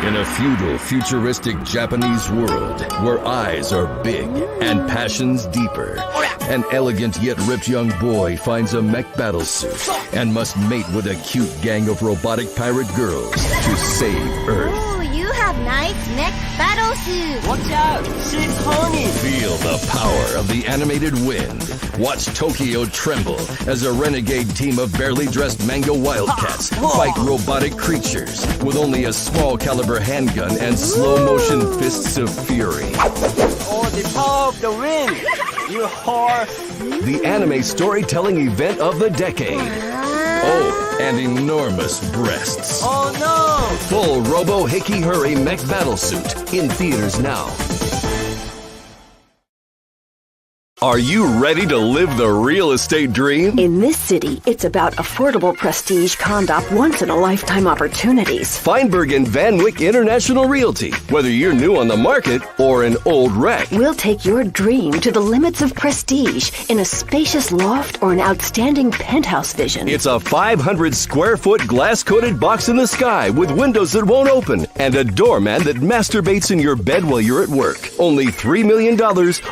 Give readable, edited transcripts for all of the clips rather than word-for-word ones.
In a feudal, futuristic Japanese world where eyes are big and passions deeper, an elegant yet ripped young boy finds a mech battlesuit and must mate with a cute gang of robotic pirate girls to save Earth. Ooh, you have nice mech battlesuit. Watch out! She's horny! Feel the power of the animated wind. Watch Tokyo tremble as a renegade team of barely dressed manga wildcats fight robotic creatures with only a small caliber handgun and slow motion fists of fury. Oh, the power of the wind! You whore! The anime storytelling event of the decade. Oh, and enormous breasts. Oh no! Full Robo Hickey Hurry mech battlesuit in theaters now. Are you ready to live the real estate dream? In this city, it's about affordable prestige condo once-in-a-lifetime opportunities. Feinberg and Van Wyck International Realty. Whether you're new on the market or an old wreck. We'll take your dream to the limits of prestige in a spacious loft or an outstanding penthouse vision. It's a 500-square-foot glass-coated box in the sky with windows that won't open and a doorman that masturbates in your bed while you're at work. Only $3 million,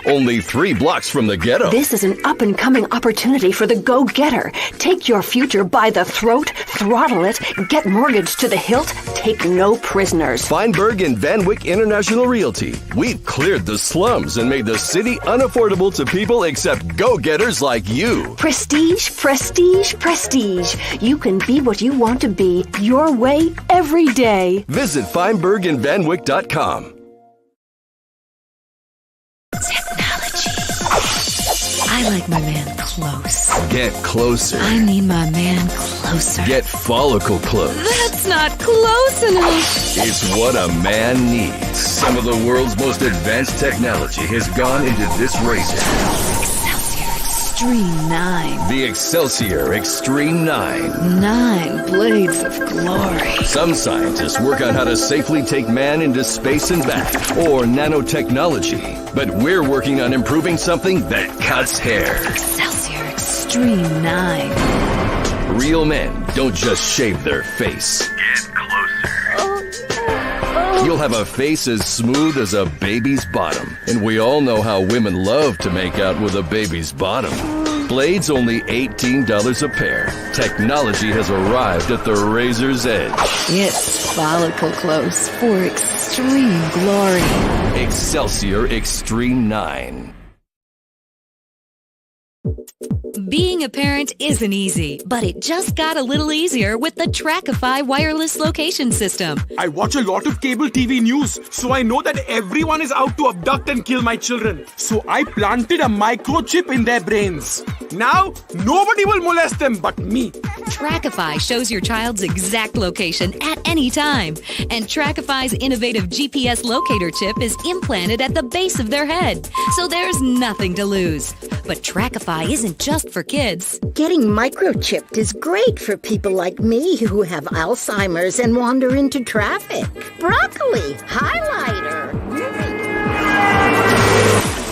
only 3 blocks from the ghetto. This is an up-and-coming opportunity for the go-getter. Take your future by the throat, throttle it, get mortgaged to the hilt, take no prisoners. Feinberg and Van Wyck International Realty. We've cleared the slums and made the city unaffordable to people except go-getters like you. Prestige, prestige, prestige. You can be what you want to be, your way, every day. Visit FeinbergandVanWyck.com. I like my man close. Get closer. I need my man closer. Get follicle close. That's not close enough. It's what a man needs. Some of the world's most advanced technology has gone into this razor. Excelsior Extreme 9. The Excelsior Extreme 9. 9 blades of glory. Some scientists work on how to safely take man into space and back, or nanotechnology. But we're working on improving something that cuts hair. Excelsior Extreme 9. Real men don't just shave their face. Get closer. You'll have a face as smooth as a baby's bottom. And we all know how women love to make out with a baby's bottom. Blades only $18 a pair. Technology has arrived at the razor's edge. It's follicle close for extreme glory. Excelsior Extreme 9. Being a parent isn't easy, but it just got a little easier with the Trackify wireless location system. I watch a lot of cable TV news, so I know that everyone is out to abduct and kill my children. So I planted a microchip in their brains. Now, nobody will molest them but me. Trackify shows your child's exact location at any time. And Trackify's innovative GPS locator chip is implanted at the base of their head, so there's nothing to lose. But Trackify isn't just for kids. Getting microchipped is great for people like me who have Alzheimer's and wander into traffic. Broccoli, highlighter.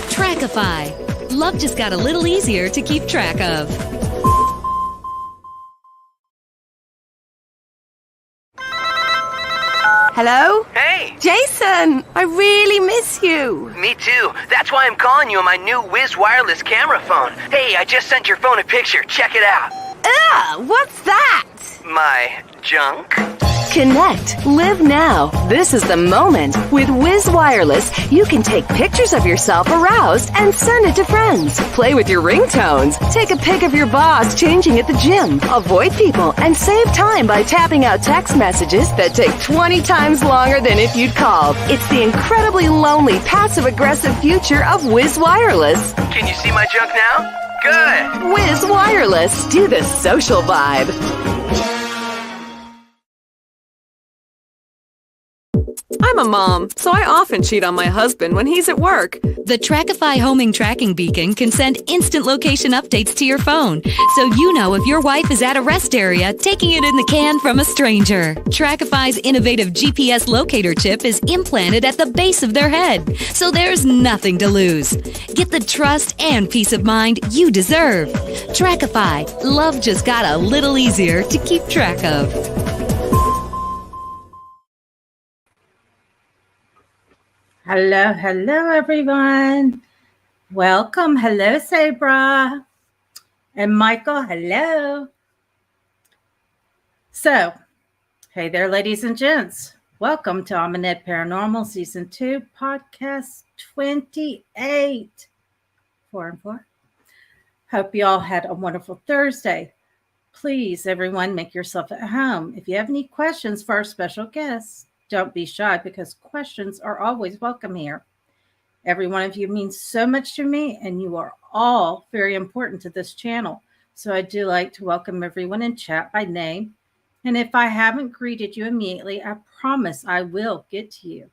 Trackify. Love just got a little easier to keep track of. Hello? Hey! Jason, I really miss you. Me too. That's why I'm calling you on my new Wiz wireless camera phone. Hey, I just sent your phone a picture. Check it out. Ugh, what's that? My junk? Connect. Live now. This is the moment. With Wiz Wireless, you can take pictures of yourself aroused and send it to friends. Play with your ringtones. Take a pic of your boss changing at the gym. Avoid people and save time by tapping out text messages that take 20 times longer than if you'd called. It's the incredibly lonely, passive-aggressive future of Wiz Wireless. Can you see my junk now? Good. Wiz Wireless. Do the social vibe. I'm a mom, so I often cheat on my husband when he's at work. The Trackify homing tracking beacon can send instant location updates to your phone, so you know if your wife is at a rest area taking it in the can from a stranger. Trackify's innovative GPS locator chip is implanted at the base of their head, so there's nothing to lose. Get the trust and peace of mind you deserve. Trackify. Love just got a little easier to keep track of. Hello, hello, everyone. Welcome. Hello, Sabra. And Michael, hello. So, hey there, ladies and gents. Welcome to Almanac Paranormal Season 2, Podcast 28. 4 and 4. Hope you all had a wonderful Thursday. Please, everyone, make yourself at home. If you have any questions for our special guests, don't be shy because questions are always welcome here. Every one of you means so much to me, and you are all very important to this channel. So I do like to welcome everyone in chat by name. And if I haven't greeted you immediately, I promise I will get to you.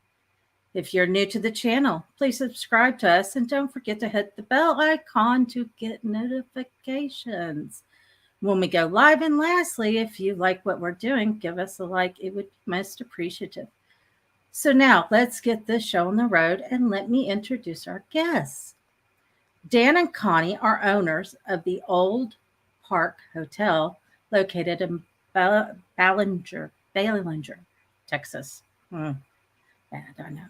If you're new to the channel, please subscribe to us and don't forget to hit the bell icon to get notifications when we go live. And lastly, if you like what we're doing, give us a like. It would be most appreciative. So now let's get this show on the road and let me introduce our guests. Dan and Connie are owners of the Olde Park Hotel located in Ballinger, Texas. Bad, I know.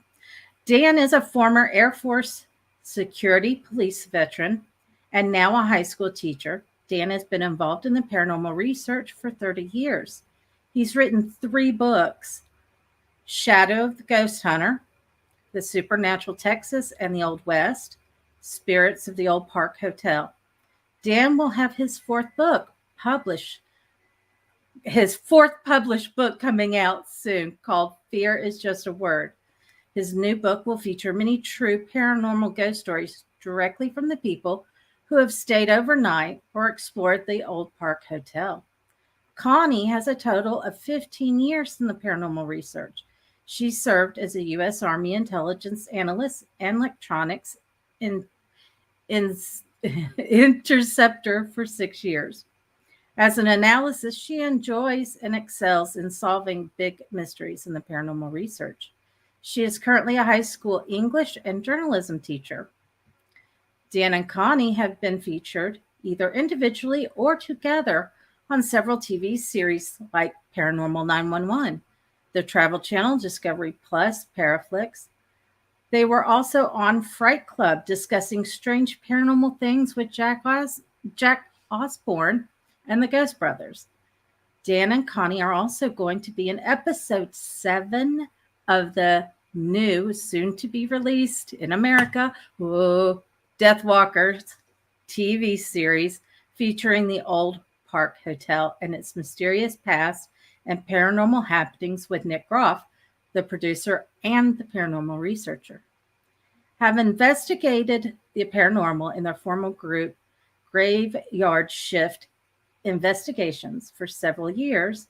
Dan is a former Air Force security police veteran and now a high school teacher. Dan has been involved in the paranormal research for 30 years. He's written 3 books: Shadow of the Ghost Hunter, The Supernatural Texas and the Old West, Spirits of the Olde Park Hotel. Dan will have his fourth published book coming out soon called Fear is Just a Word. His new book will feature many true paranormal ghost stories directly from the people who have stayed overnight or explored the Olde Park Hotel. Connie has a total of 15 years in the paranormal research. She served as a U.S. Army intelligence analyst and electronics interceptor for 6 years. As an analyst, she enjoys and excels in solving big mysteries in the paranormal research. She is currently a high school English and journalism teacher. Dan and Connie have been featured either individually or together on several TV series like Paranormal 911, the Travel Channel, Discovery Plus, Paraflix. They were also on Fright Club discussing strange paranormal things with Jack Osborne and the Ghost Brothers. Dan and Connie are also going to be in episode 7 of the new, soon-to-be-released in America, Deathwalkers TV series featuring the Olde Park Hotel and its mysterious past and paranormal happenings with Nick Groff, the producer and the paranormal researcher. Have investigated the paranormal in their formal group Graveyard Shift Investigations for several years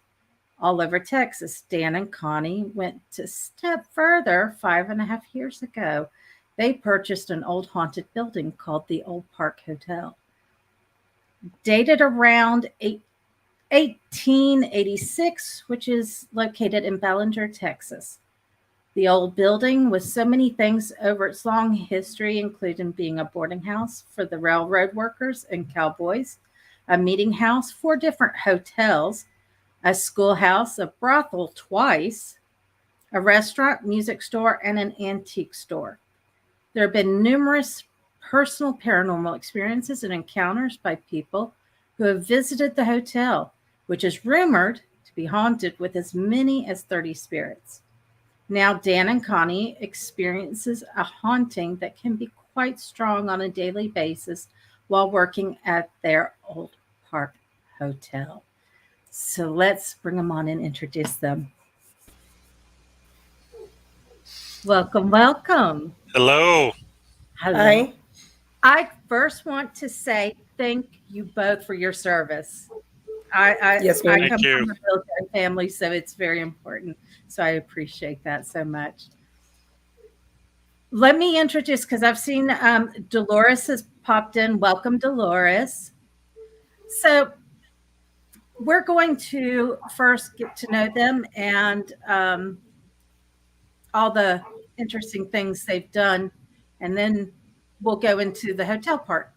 all over Texas. Dan and Connie went a step further 5.5 years ago. They purchased an old haunted building called the Olde Park Hotel. Dated around 1886, which is located in Ballinger, Texas. The old building with so many things over its long history, including being a boarding house for the railroad workers and cowboys, a meeting house, 4 different hotels, a schoolhouse, a brothel twice, a restaurant, music store, and an antique store. There have been numerous personal paranormal experiences and encounters by people who have visited the hotel, which is rumored to be haunted with as many as 30 spirits. Now, Dan and Connie experiences a haunting that can be quite strong on a daily basis while working at their Olde Park Hotel. So let's bring them on and introduce them. Welcome, welcome. Hello. Hello. Hi. I first want to say thank you both for your service. Yes, ma'am. I come Thank you. from a military family, so it's very important. So I appreciate that so much. Let me introduce, because I've seen Dolores has popped in. Welcome, Dolores. So we're going to first get to know them and all the interesting things they've done, and then we'll go into the hotel part.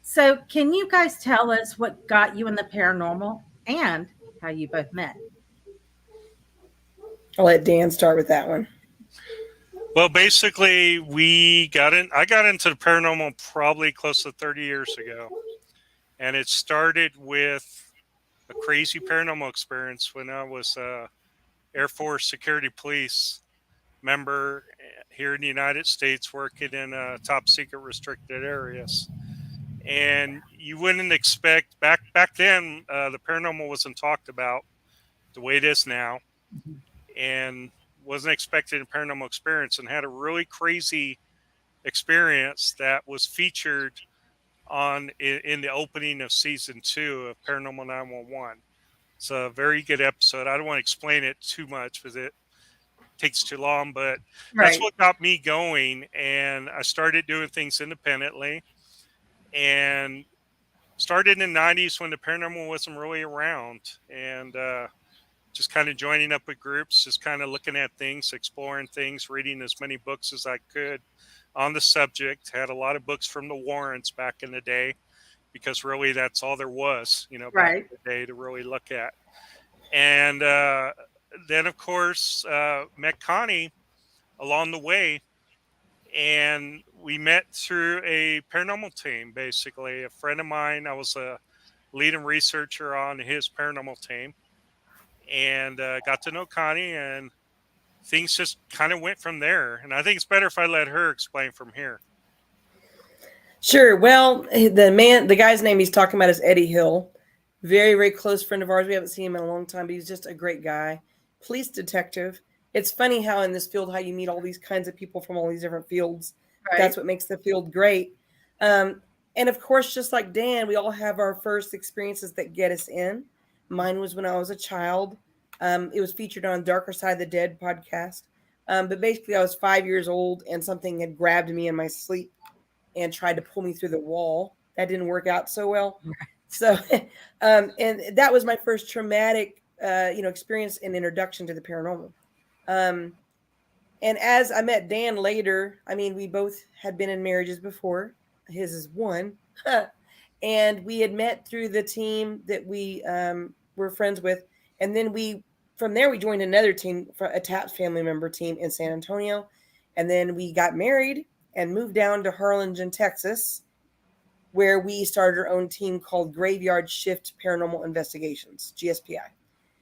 So can you guys tell us what got you in the paranormal and how you both met? I'll let Dan start with that one. Well, basically, I got into the paranormal probably close to 30 years ago. And it started with a crazy paranormal experience when I was Air Force Security Police member here in the United States working in top secret restricted areas. And you wouldn't expect back then the paranormal wasn't talked about the way it is now, and wasn't expecting a paranormal experience, and had a really crazy experience that was featured in the opening of season 2 of Paranormal 911. It's a very good episode. I don't want to explain it too much because it takes too long, but that's what got me going. And I started doing things independently, and started in the 90s when the paranormal wasn't really around, and just kind of joining up with groups, just kind of looking at things, exploring things, reading as many books as I could on the subject. Had a lot of books from the Warrens back in the day, because really that's all there was, back in the day to really look at. And then, of course, met Connie along the way, and we met through a paranormal team, basically. A friend of mine, I was a leading researcher on his paranormal team, and got to know Connie, and things just kind of went from there. And I think it's better if I let her explain from here. Sure. Well, the guy's name he's talking about is Eddie Hill. Very, very close friend of ours. We haven't seen him in a long time, but he's just a great guy. Police detective. It's funny how in this field, how you meet all these kinds of people from all these different fields. Right. That's what makes the field great. And of course, just like Dan, we all have our first experiences that get us in. Mine was when I was a child. It was featured on Darker Side of the Dead podcast. But basically, I was 5 years old, and something had grabbed me in my sleep and tried to pull me through the wall. That didn't work out so well. So, and that was my first traumatic, experience and introduction to the paranormal. And as I met Dan later, I mean, we both had been in marriages before. His is one. And we had met through the team that we were friends with. And then from there, we joined another team, a TAPS family member team in San Antonio. And then we got married and moved down to Harlingen, Texas, where we started our own team called Graveyard Shift Paranormal Investigations, GSPI.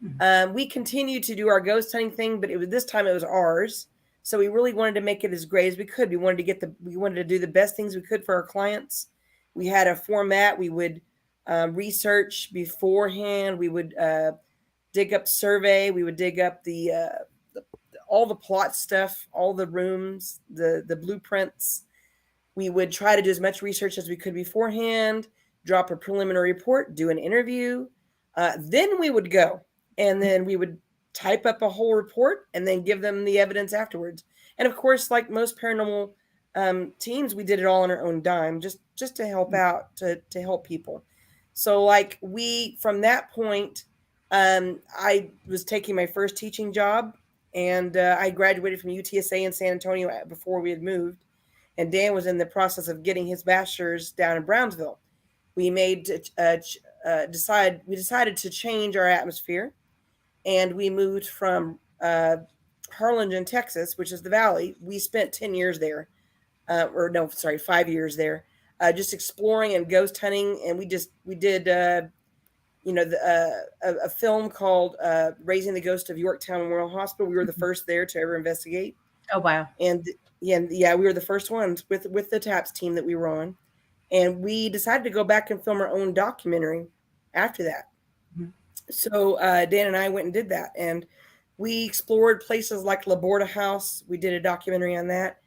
Mm-hmm. We continued to do our ghost hunting thing, but this time it was ours. So we really wanted to make it as great as we could. We wanted to do the best things we could for our clients. We had a format. We would research beforehand. We would dig up survey. We would dig up all the plot stuff, all the rooms, the blueprints. We would try to do as much research as we could beforehand, drop a preliminary report, do an interview. Then we would go, and then we would type up a whole report and then give them the evidence afterwards. And of course, like most paranormal teams, we did it all on our own dime, just to help out, to help people. So from that point, I was taking my first teaching job, and I graduated from UTSA in San Antonio before we had moved. And Dan was in the process of getting his bachelor's down in Brownsville. We decided to change our atmosphere, and we moved from Harlingen, Texas, which is the Valley. We spent 10 years there, 5 years there, just exploring and ghost hunting. And we did a film called Raising the Ghost of Yorktown Memorial Hospital. We were the first there to ever investigate. Oh, wow. And we were the first ones with the TAPS team that we were on. And we decided to go back and film our own documentary after that. Mm-hmm. So Dan and I went and did that. And we explored places like La Borda House. We did a documentary on that.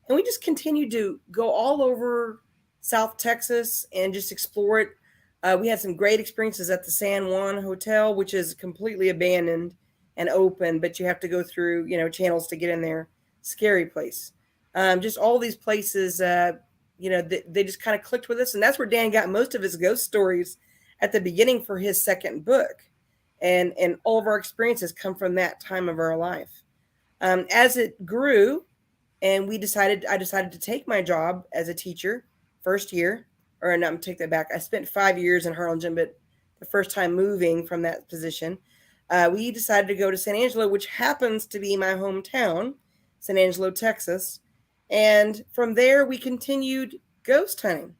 And we just continued to go all over South Texas and just explore it. We had some great experiences at the San Juan Hotel, which is completely abandoned and open, but you have to go through, channels to get in there. Scary place. Just all these places, they just kind of clicked with us. And that's where Dan got most of his ghost stories at the beginning for his second book. And all of our experiences come from that time of our life. As it grew, and I decided to take my job as a teacher first year. Or no, I'm take that back. I spent 5 years in Harlingen, but the first time moving from that position, we decided to go to San Angelo, which happens to be my hometown. San Angelo, Texas. And from there, we continued ghost hunting.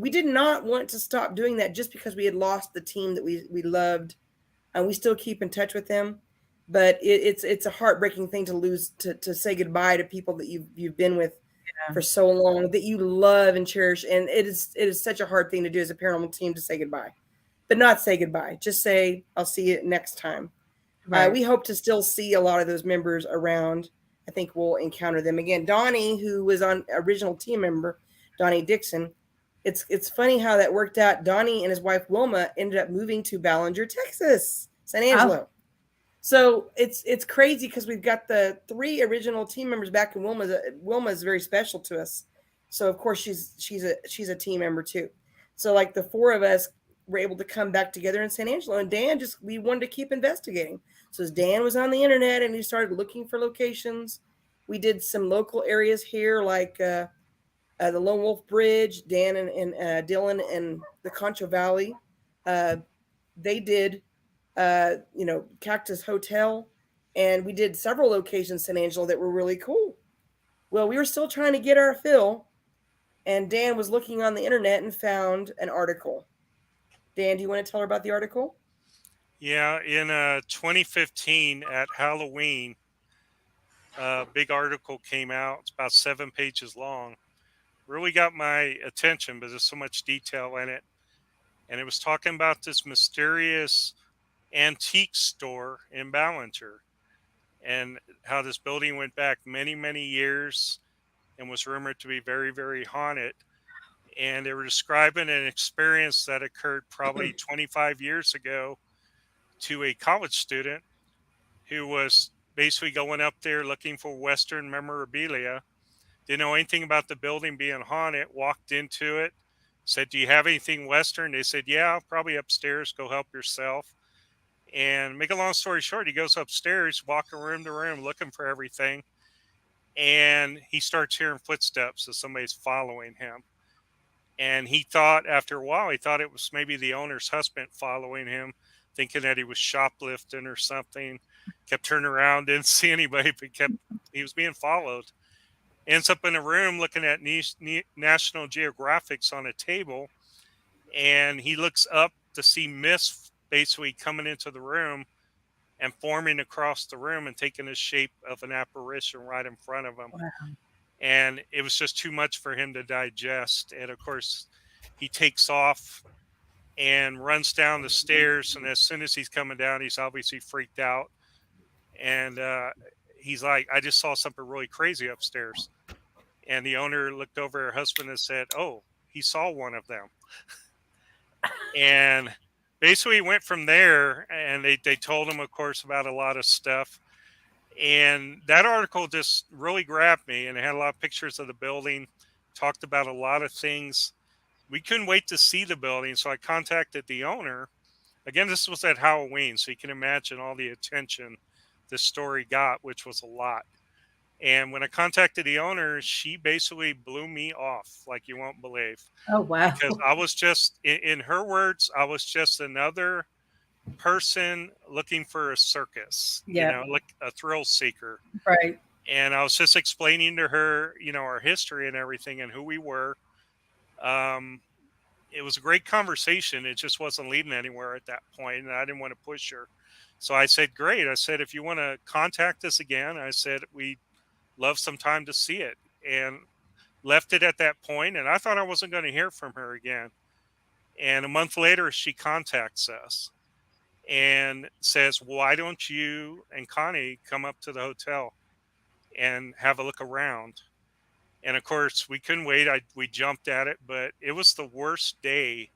We did not want to stop doing that just because we had lost the team that we loved. We still keep in touch with them, but it's a heartbreaking thing to lose, to say goodbye to people that you've been with for so long, that you love and cherish. And it is such a hard thing to do as a paranormal team, to say goodbye, but not say goodbye. Just say, I'll see you next time. Right. We hope to still see a lot of those members around. I think we'll encounter them again. Donnie, who was on original team member, Donnie Dixon. It's funny how that worked out. Donnie and his wife Wilma ended up moving to Ballinger, Texas, San Angelo. Oh. So it's crazy because we've got the 3 original team members back, and Wilma is very special to us. So of course she's a team member too. So like the 4 of us were able to come back together in San Angelo, and Dan we wanted to keep investigating. So as Dan was on the internet and he started looking for locations, we did some local areas here like the Lone Wolf Bridge. Dan and Dylan and the Concho Valley. They did, Cactus Hotel, and we did several locations in San Angelo that were really cool. Well, we were still trying to get our fill, and Dan was looking on the internet and found an article. Dan, do you want to tell her about the article? Yeah, in 2015 at Halloween, a big article came out. It's about 7 pages long. Really got my attention, but there's so much detail in it. And it was talking about this mysterious antique store in Ballinger, and how this building went back many, many years and was rumored to be very, very haunted. And they were describing an experience that occurred probably 25 years ago to a college student who was basically going up there looking for Western memorabilia. Didn't know anything about the building being haunted, walked into it, said, "Do you have anything Western?" They said, "Yeah, probably upstairs, go help yourself." And make a long story short, he goes upstairs, walking room to room, looking for everything. And he starts hearing footsteps as somebody's following him. And he thought, after a while, he thought it was maybe the owner's husband following him, thinking that he was shoplifting or something. Kept turning around, didn't see anybody, but he was being followed. Ends up in a room looking at National Geographics on a table, and he looks up to see mist basically coming into the room and forming across the room and taking the shape of an apparition right in front of him. Wow. And it was just too much for him to digest. And of course, he takes off and runs down the stairs. And as soon as he's coming down, he's obviously freaked out. And he's like, "I just saw something really crazy upstairs." And the owner looked over at her husband and said, "Oh, he saw one of them." And basically went from there, and they told him, of course, about a lot of stuff. And that article just really grabbed me, and it had a lot of pictures of the building, talked about a lot of things. We couldn't wait to see the building, so I contacted the owner. Again, this was at Halloween, so you can imagine all the attention this story got, which was a lot. And when I contacted the owner, she basically blew me off like you won't believe. Oh, wow. Because I was just, in her words, I was just another person looking for a circus, like a thrill seeker. Right. And I was just explaining to her, our history and everything and who we were. It was a great conversation. It just wasn't leading anywhere at that point, and I didn't want to push her. So I said, "Great." I said, "If you want to contact us again," I said, "we love some time to see it," and left it at that point. And I thought I wasn't going to hear from her again. And a month later, she contacts us and says, "Why don't you and Connie come up to the hotel and have a look around?" And of course, we couldn't wait. We jumped at it, but it was the worst day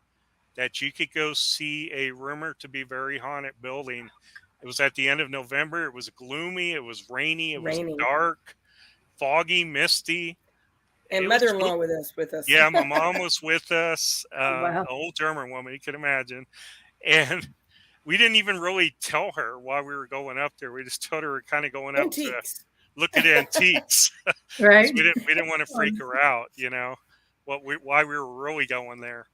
that you could go see a rumored to be very haunted building. It was at the end of November. It was gloomy. It was rainy. It was dark, foggy, misty. And mother-in-law with us. Yeah, my mom was with us. Wow. An old German woman, you can imagine. And we didn't even really tell her why we were going up there. We just told her we were kind of going up to look at antiques. Right. we didn't want to freak her out, why we were really going there.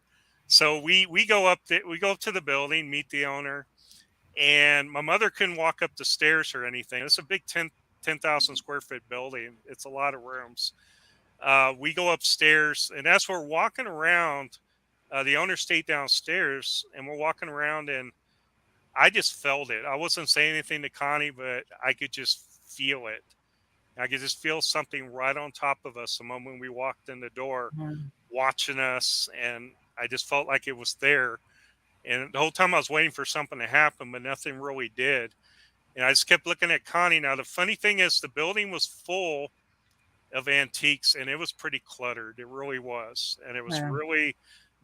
So we go up to the building, meet the owner, and my mother couldn't walk up the stairs or anything. It's a big 10 10,000 square foot building. It's a lot of rooms. We go upstairs, and as we're walking around, the owner stayed downstairs, and we're walking around, and I just felt it. I wasn't saying anything to Connie, but I could just feel it. I could just feel something right on top of us the moment we walked in the door, watching us, and I just felt like it was there. And the whole time I was waiting for something to happen, but nothing really did. And I just kept looking at Connie. Now, the funny thing is the building was full of antiques, and it was pretty cluttered. It really was. And it was really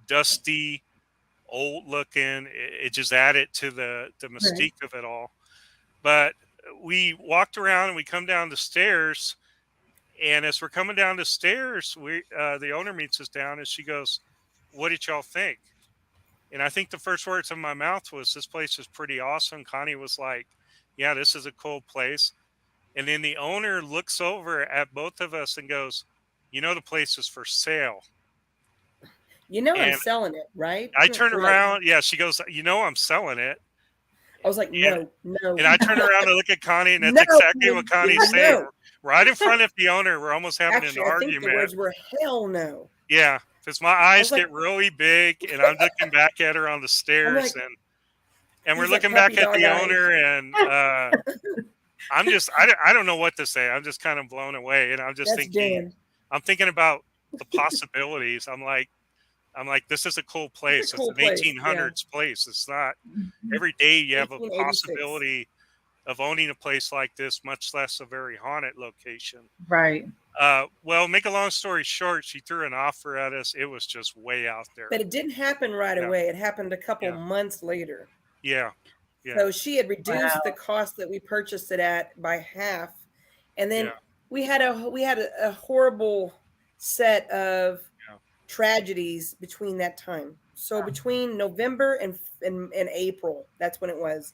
dusty, old looking. It just added to the mystique of it all. But we walked around and we come down the stairs, and as we're coming down the stairs, the owner meets us down, and she goes, "What did y'all think?" And I think the first words in my mouth was, "This place is pretty awesome." Connie was like, "Yeah, this is a cool place." And then the owner looks over at both of us and goes, "You know, the place is for sale." I'm selling it, right? I turn around. Yeah, she goes, "You know, I'm selling it." I was like, no. And I turn around and look at Connie, and that's exactly what Connie's saying. Right in front of the owner, we're almost having an argument. I think the words were hell no. Yeah, because my eyes get really big, and I'm looking back at her on the stairs, and we're looking back at the owner, and I'm just, I don't know what to say. I'm just kind of blown away, and I'm just I'm thinking about the possibilities. I'm like, this is a cool place. It's an 1800s place. It's not every day you have a possibility of owning a place like this, much less a very haunted location. Right. Well, make a long story short, she threw an offer at us. It was just way out there. But it didn't happen right away. It happened a couple months later. Yeah. So she had reduced the cost that we purchased it at by half. And then we had a horrible set of tragedies between that time. So between November and April, that's when it was.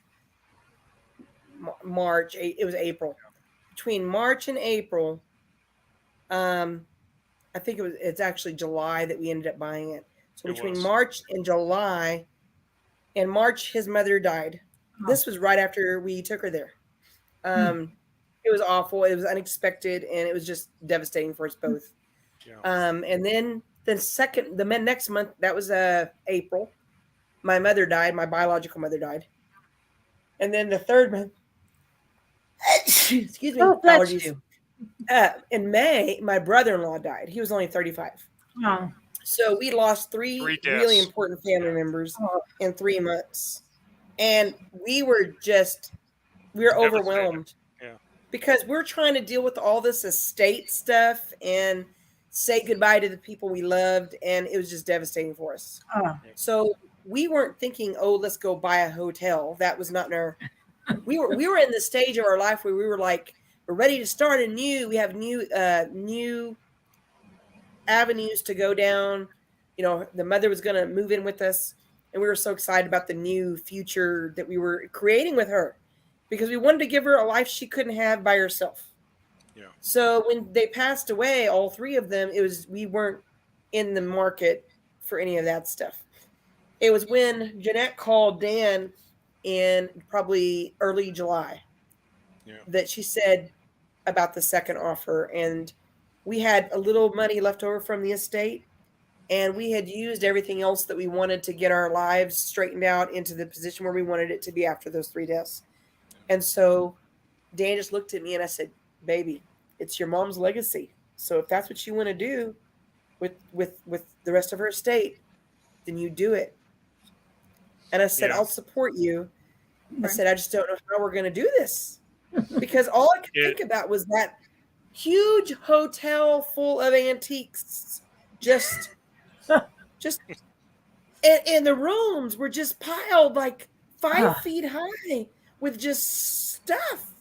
March, it was April. Between March and April, I think it's actually July that we ended up buying it. So between March and July, in March, his mother died. This was right after we took her there. It was awful. It was unexpected, and it was just devastating for us both. And then the next month, that was April, my mother died. My biological mother died. And then the third month, excuse me, allergies. In May, my brother-in-law died. He was only 35. Oh. So we lost three really important family members in 3 months. And we were overwhelmed because we're trying to deal with all this estate stuff and say goodbye to the people we loved. And it was just devastating for us. So we weren't thinking, let's go buy a hotel. That was not in our, we were in the stage of our life where we were like, we're ready to start we have new avenues to go down. You know, the mother was going to move in with us, and we were so excited about the new future that we were creating with her because we wanted to give her a life she couldn't have by herself. Yeah. So when they passed away, all three of them, we weren't in the market for any of that stuff. It was when Jeanette called Dan in probably early July that she said about the second offer. And we had a little money left over from the estate, and we had used everything else that we wanted to get our lives straightened out into the position where we wanted it to be after those 3 deaths. And so Dan just looked at me and I said, "Baby, it's your mom's legacy. So if that's what you want to do with the rest of her estate, then you do it." And I said, "I'll support you." I said, "I just don't know how we're going to do this." Because all I could think about was that huge hotel full of antiques. And the rooms were just piled like 5 feet high with just stuff.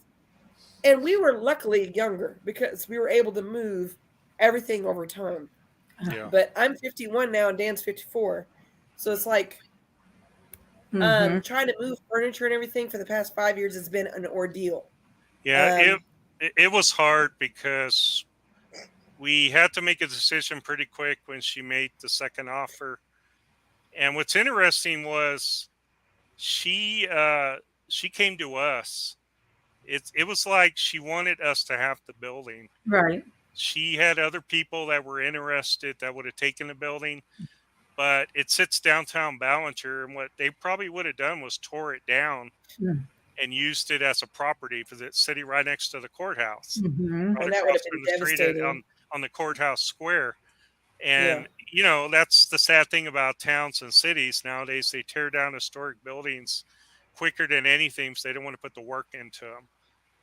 And we were luckily younger because we were able to move everything over time. But I'm 51 now and Dan's 54. So it's like trying to move furniture and everything for the past 5 years has been an ordeal. It was hard because we had to make a decision pretty quick when she made the second offer. And what's interesting was she came to us it was like she wanted us to have the building. Right. She had other people that were interested that would have taken the building, but it sits downtown Ballinger, and what they probably would have done was tore it down and used it as a property for the city right next to the courthouse. Mm-hmm. Right And that would across have from been the street devastating. on the courthouse square. And, you know, that's the sad thing about towns and cities nowadays. They tear down historic buildings quicker than anything because they don't want to put the work into them.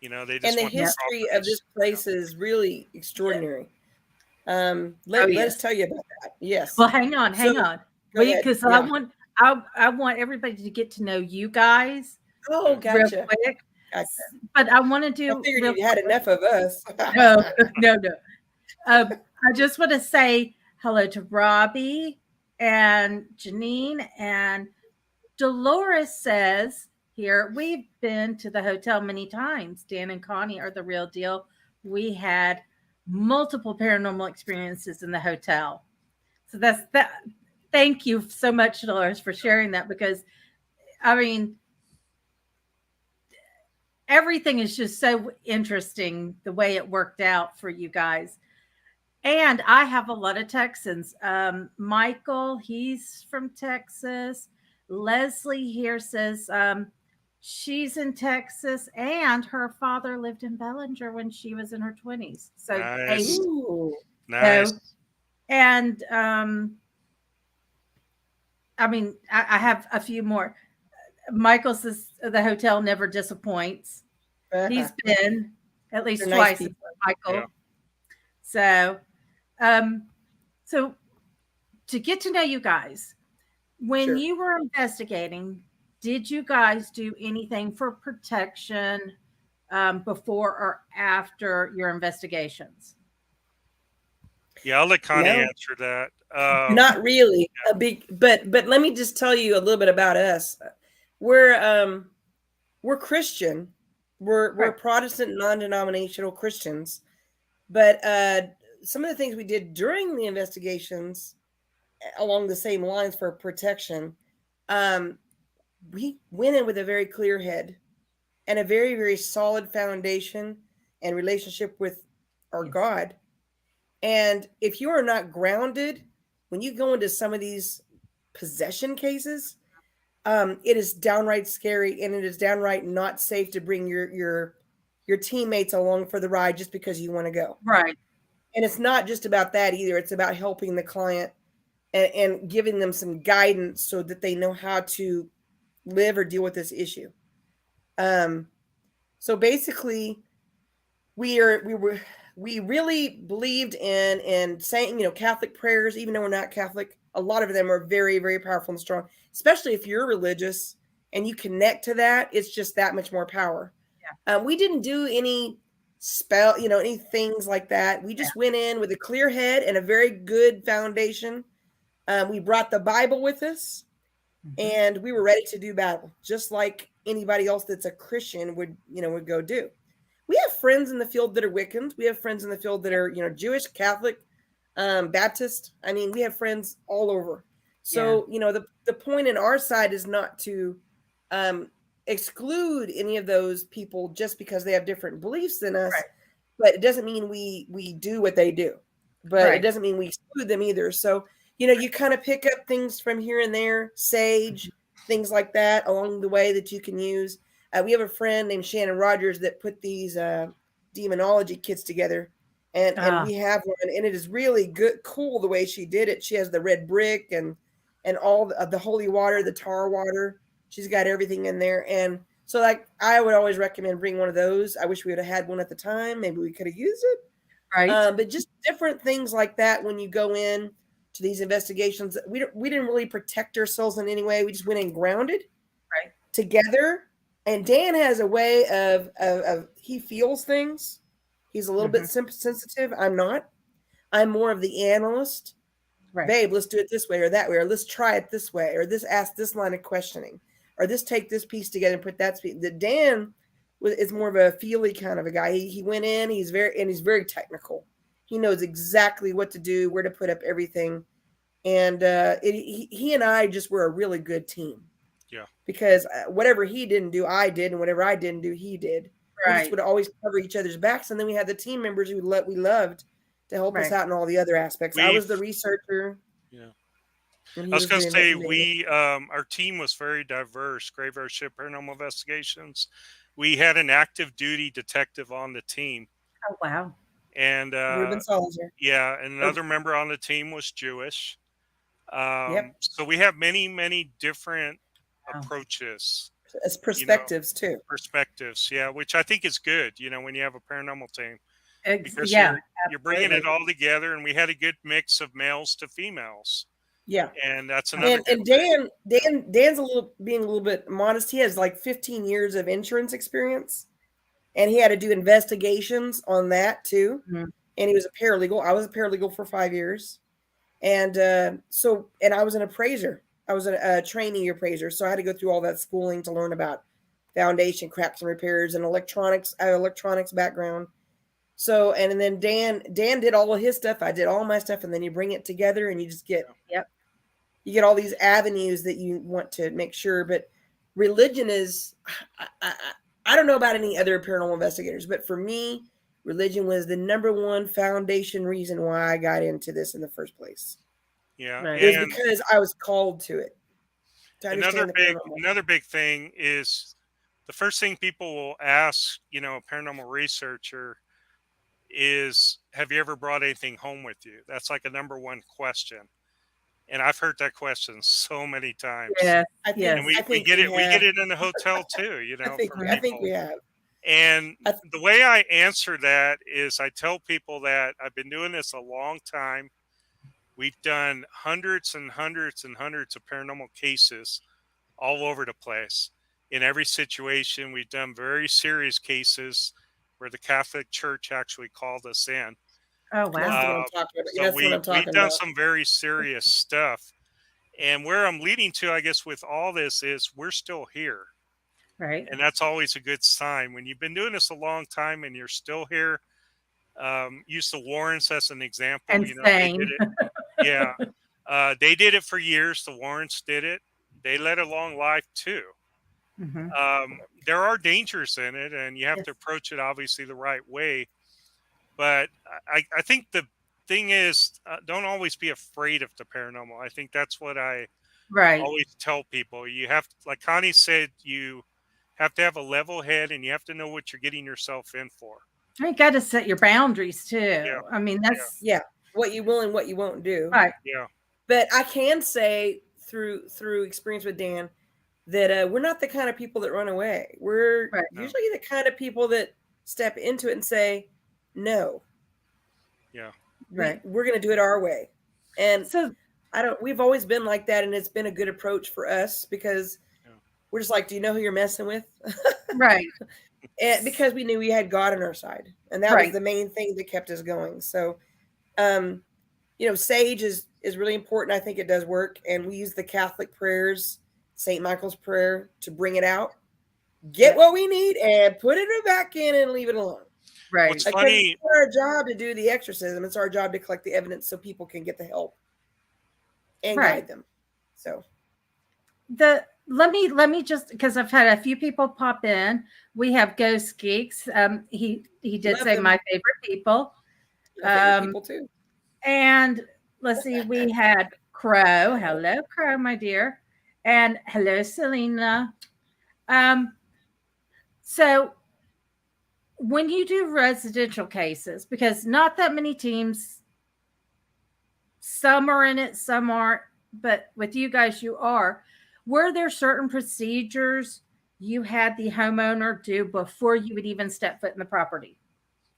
You know, they just And the want history the of this place is really extraordinary. Let us tell you about that. Yes. Well, hang on. Go ahead. Because Yeah. I want everybody to get to know you guys. Oh, gotcha. Real quick. Gotcha. But I want to do. I figured you had enough of us. No. I just want to say hello to Robbie and Janine, and Dolores says here, we've been to the hotel many times. Dan and Connie are the real deal. We had multiple paranormal experiences in the hotel. So that's that. Thank you so much, Dolores, for sharing that, because I mean, everything is just so interesting the way it worked out for you guys. And I have a lot of Texans. Michael, he's from Texas. Leslie here says she's in Texas, and her father lived in Bellinger when she was in her 20s. So Nice. Nice. And I mean, I have a few more. Michael says the hotel never disappoints. He's been at least They're twice, nice Michael. Yeah. So to get to know you guys, when you were investigating, did you guys do anything for protection before or after your investigations? Yeah, I'll let Connie answer that. Not really a big, but let me just tell you a little bit about us. We're Christian. We're Protestant, non-denominational Christians, but some of the things we did during the investigations along the same lines for protection, we went in with a very clear head and a very, very solid foundation and relationship with our God. And if you are not grounded, when you go into some of these possession cases, it is downright scary, and it is downright not safe to bring your teammates along for the ride just because you want to go. Right. And it's not just about that either. It's about helping the client and giving them some guidance so that they know how to live or deal with this issue. So basically, we really believed in saying, Catholic prayers, even though we're not Catholic. A lot of them are very, very powerful and strong, especially if you're religious and you connect to that. It's just that much more power. Yeah. We didn't do any spell, any things like that. We just went in with a clear head and a very good foundation. We brought the Bible with us, and we were ready to do battle, just like anybody else that's a Christian would go do. We have friends in the field that are Wiccans. We have friends in the field that are, Jewish, Catholic, Baptist. I mean, we have friends all over. So, the point in our side is not to exclude any of those people just because they have different beliefs than us. Right. But it doesn't mean we do what they do. But it doesn't mean we exclude them either. So, you kind of pick up things from here and there, sage, things like that along the way that you can use. We have a friend named Shannon Rogers that put these demonology kits together, and we have one, and it is really cool the way she did it. She has the red brick and all of the holy water, the tar water. She's got everything in there, and so I would always recommend bring one of those. I wish we would have had one at the time. Maybe we could have used it, right? But just different things like that when you go in to these investigations. We didn't really protect ourselves in any way. We just went in grounded, right, together. And Dan has a way of he feels things. He's a little bit sensitive. I'm not. I'm more of the analyst. Right. Babe, let's do it this way or that way, or let's try it this way, or ask this line of questioning, or take this piece together and put that piece. The Dan is more of a feely kind of a guy. He went in. He's very technical. He knows exactly what to do, where to put up everything, and he and I just were a really good team. Yeah, because whatever he didn't do, I did, and whatever I didn't do, he did. We just Right. would always cover each other's backs, and then we had the team members who we loved to help us Right. out in all the other aspects. I was the researcher. Yeah. And I he was going to doing say the our team was very diverse. Graveyard Shift Paranormal Investigations. We had an active duty detective on the team, Oh, wow. and Ruben Solinger. yeah, and another member on the team was Jewish. Yep. So we have many different Wow. approaches. As perspectives too. Perspectives, yeah, which I think is good. When you have a paranormal team, because Yeah. you're bringing it absolutely. all together, and we had a good mix of males to females. Yeah. And that's another. And Dan's being a little bit modest. He has like 15 years of insurance experience, and he had to do investigations on that too. Mhm. And he was a paralegal. I was a paralegal for 5 years, and and I was an appraiser. I was a trainee appraiser, so I had to go through all that schooling to learn about foundation cracks and repairs and electronics. I have an electronics background. So and then Dan did all of his stuff. I did all my stuff, and then you bring it together, and you just get you get all these avenues that you want to make sure. But religion is I don't know about any other paranormal investigators, but for me, religion was the number one foundation reason why I got into this in the first place. Yeah, Right. It was because I was called to it. To another understand the paranormal. another big thing is the first thing people will ask, a paranormal researcher is, have you ever brought anything home with you? That's like a number one question. And I've heard that question so many times. Yeah. I think, Yes. And we I think get it. We have. get it in the hotel too. I think we have. And the way I answer that is I tell people that I've been doing this a long time. We've done hundreds and hundreds and hundreds of paranormal cases all over the place. In every situation, we've done very serious cases where the Catholic Church actually called us in. Oh, That's wow. what I'm talking about. So That's what I'm talking we've done about. some very serious stuff. And where I'm leading to, I guess, with all this is we're still here. Right. And that's always a good sign. When you've been doing this a long time and you're still here, use the Warrens as an example. And They did it. Yeah. They did it for years. The Warrens did it. They led a long life too. Mhm. There are dangers in it, and you have to approach it obviously the right way. But I think the thing is, don't always be afraid of the paranormal. I think that's what I Right. always tell people. You have, like Connie said, you have to have a level head, and you have to know what you're getting yourself in for. You got to set your boundaries too. Yeah. I mean, that's what you will and what you won't do. right. Yeah. But I can say through experience with Dan that we're not the kind of people that run away. We're usually the kind of people that step into it and say, no. Yeah. Right. We're going to do it our way. And so we've always been like that. And it's been a good approach for us because we're just like, do you know who you're messing with? Right. And because we knew we had God on our side. And that was the main thing that kept us going. So, sage is really important. I think it does work. And we use the Catholic prayers, St. Michael's prayer, to bring it out, get what we need, and put it back in and leave it alone. Right. What's funny, it's our job to do the exorcism. It's our job to collect the evidence so people can get the help and guide them. So let me just, because I've had a few people pop in. We have Ghost Geeks. He did say my favorite people. People too. And let's see, we had Crow. Hello, Crow, my dear. And hello, Selena. So when you do residential cases, because not that many teams, some are in it, some aren't, but with you guys, you are. Were there certain procedures you had the homeowner do before you would even step foot in the property?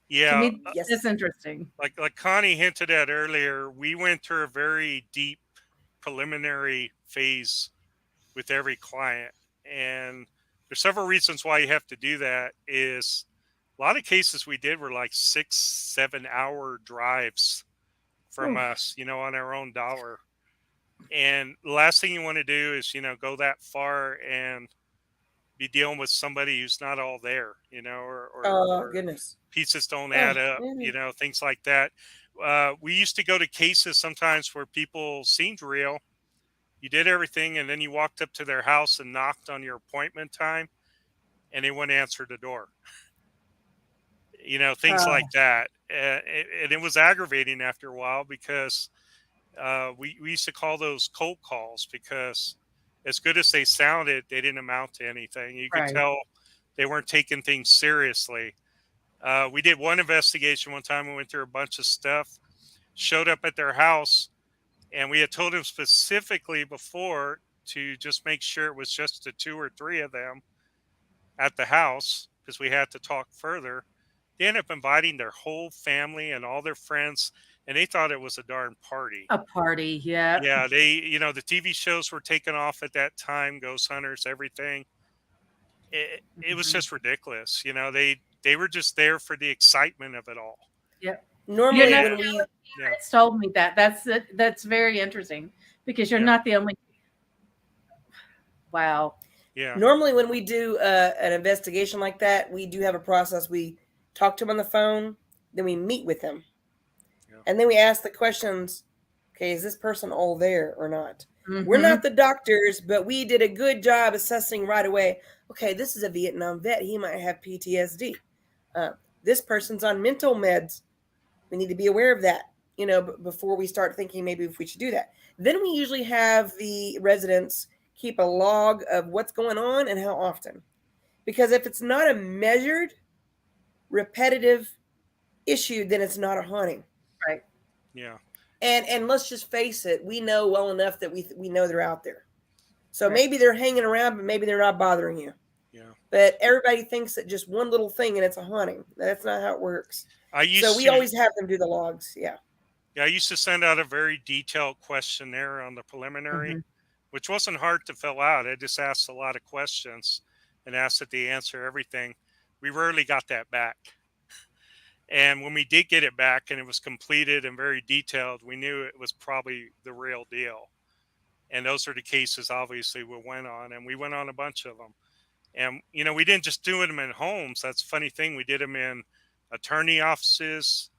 Yeah. To me, that's interesting. Like Connie hinted at earlier, we went through a very deep preliminary phase with every client. And there's several reasons why you have to do that. Is a lot of cases we did were like 6-7 hour drives from us, on our own dollar. And the last thing you want to do is, go that far and be dealing with somebody who's not all there, or goodness, pieces don't add up, things like that. We used to go to cases sometimes where people seemed real. You did everything, and then you walked up to their house and knocked on your appointment time, and they wouldn't answer the door. things like that. And it was aggravating after a while because we used to call those cold calls because as good as they sounded, they didn't amount to anything. You could tell they weren't taking things seriously. We did one investigation one time. We went through a bunch of stuff, showed up at their house, and we had told them specifically before to just make sure it was just the 2 or 3 of them at the house because we had to talk further. They ended up inviting their whole family and all their friends, and they thought it was a darn party. A party, yeah. Yeah, the TV shows were taking off at that time, Ghost Hunters, everything. It was just ridiculous. They were just there for the excitement of it all. Yep. Normally, when we told me that, that's very interesting because you're not the only. Wow. Yeah. Normally, when we do an investigation like that, we do have a process. We talk to them on the phone, then we meet with them, and then we ask the questions. Okay, is this person all there or not? Mm-hmm. We're not the doctors, but we did a good job assessing right away. Okay, this is a Vietnam vet. He might have PTSD. This person's on mental meds. We need to be aware of that, before we start thinking maybe if we should do that. Then we usually have the residents keep a log of what's going on and how often. Because if it's not a measured, repetitive issue, then it's not a haunting. Right. Yeah. And let's just face it, we know well enough that we know they're out there. So maybe they're hanging around, but maybe they're not bothering you. Yeah. But everybody thinks that just one little thing and it's a haunting. That's not how it works. We always have them do the logs. Yeah. Yeah, I used to send out a very detailed questionnaire on the preliminary, which wasn't hard to fill out. I just asked a lot of questions and asked that they answer everything. We rarely got that back. And when we did get it back and it was completed and very detailed, we knew it was probably the real deal. And those are the cases, obviously, we went on. And we went on a bunch of them. And, we didn't just do them in homes. That's a funny thing. We did them in attorney offices,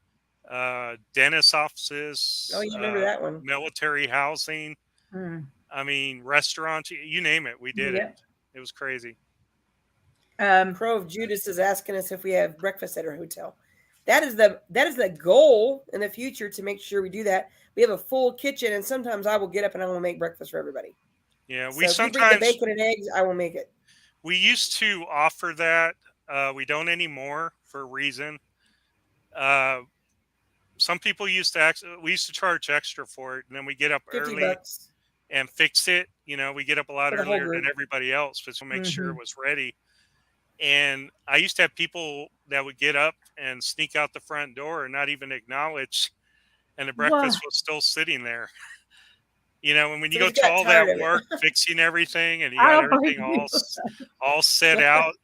dentist offices. Oh, you remember that one. Military housing. I mean, restaurants, you name it. We did it. It was crazy. Crow of Judas is asking us if we have breakfast at our hotel. That is the goal in the future, to make sure we do that. We have a full kitchen, and sometimes I will get up and I will make breakfast for everybody. Yeah, we sometimes the bacon and eggs. I will make it. We used to offer that. We don't anymore for a reason. Some people used to charge extra for it, and then we get up early $50 and fix it. We get up a lot earlier than everybody else, but to make sure it was ready. And I used to have people that would get up and sneak out the front door and not even acknowledge, and the breakfast was still sitting there. And when you go through all that work fixing everything, and you got everything all set out,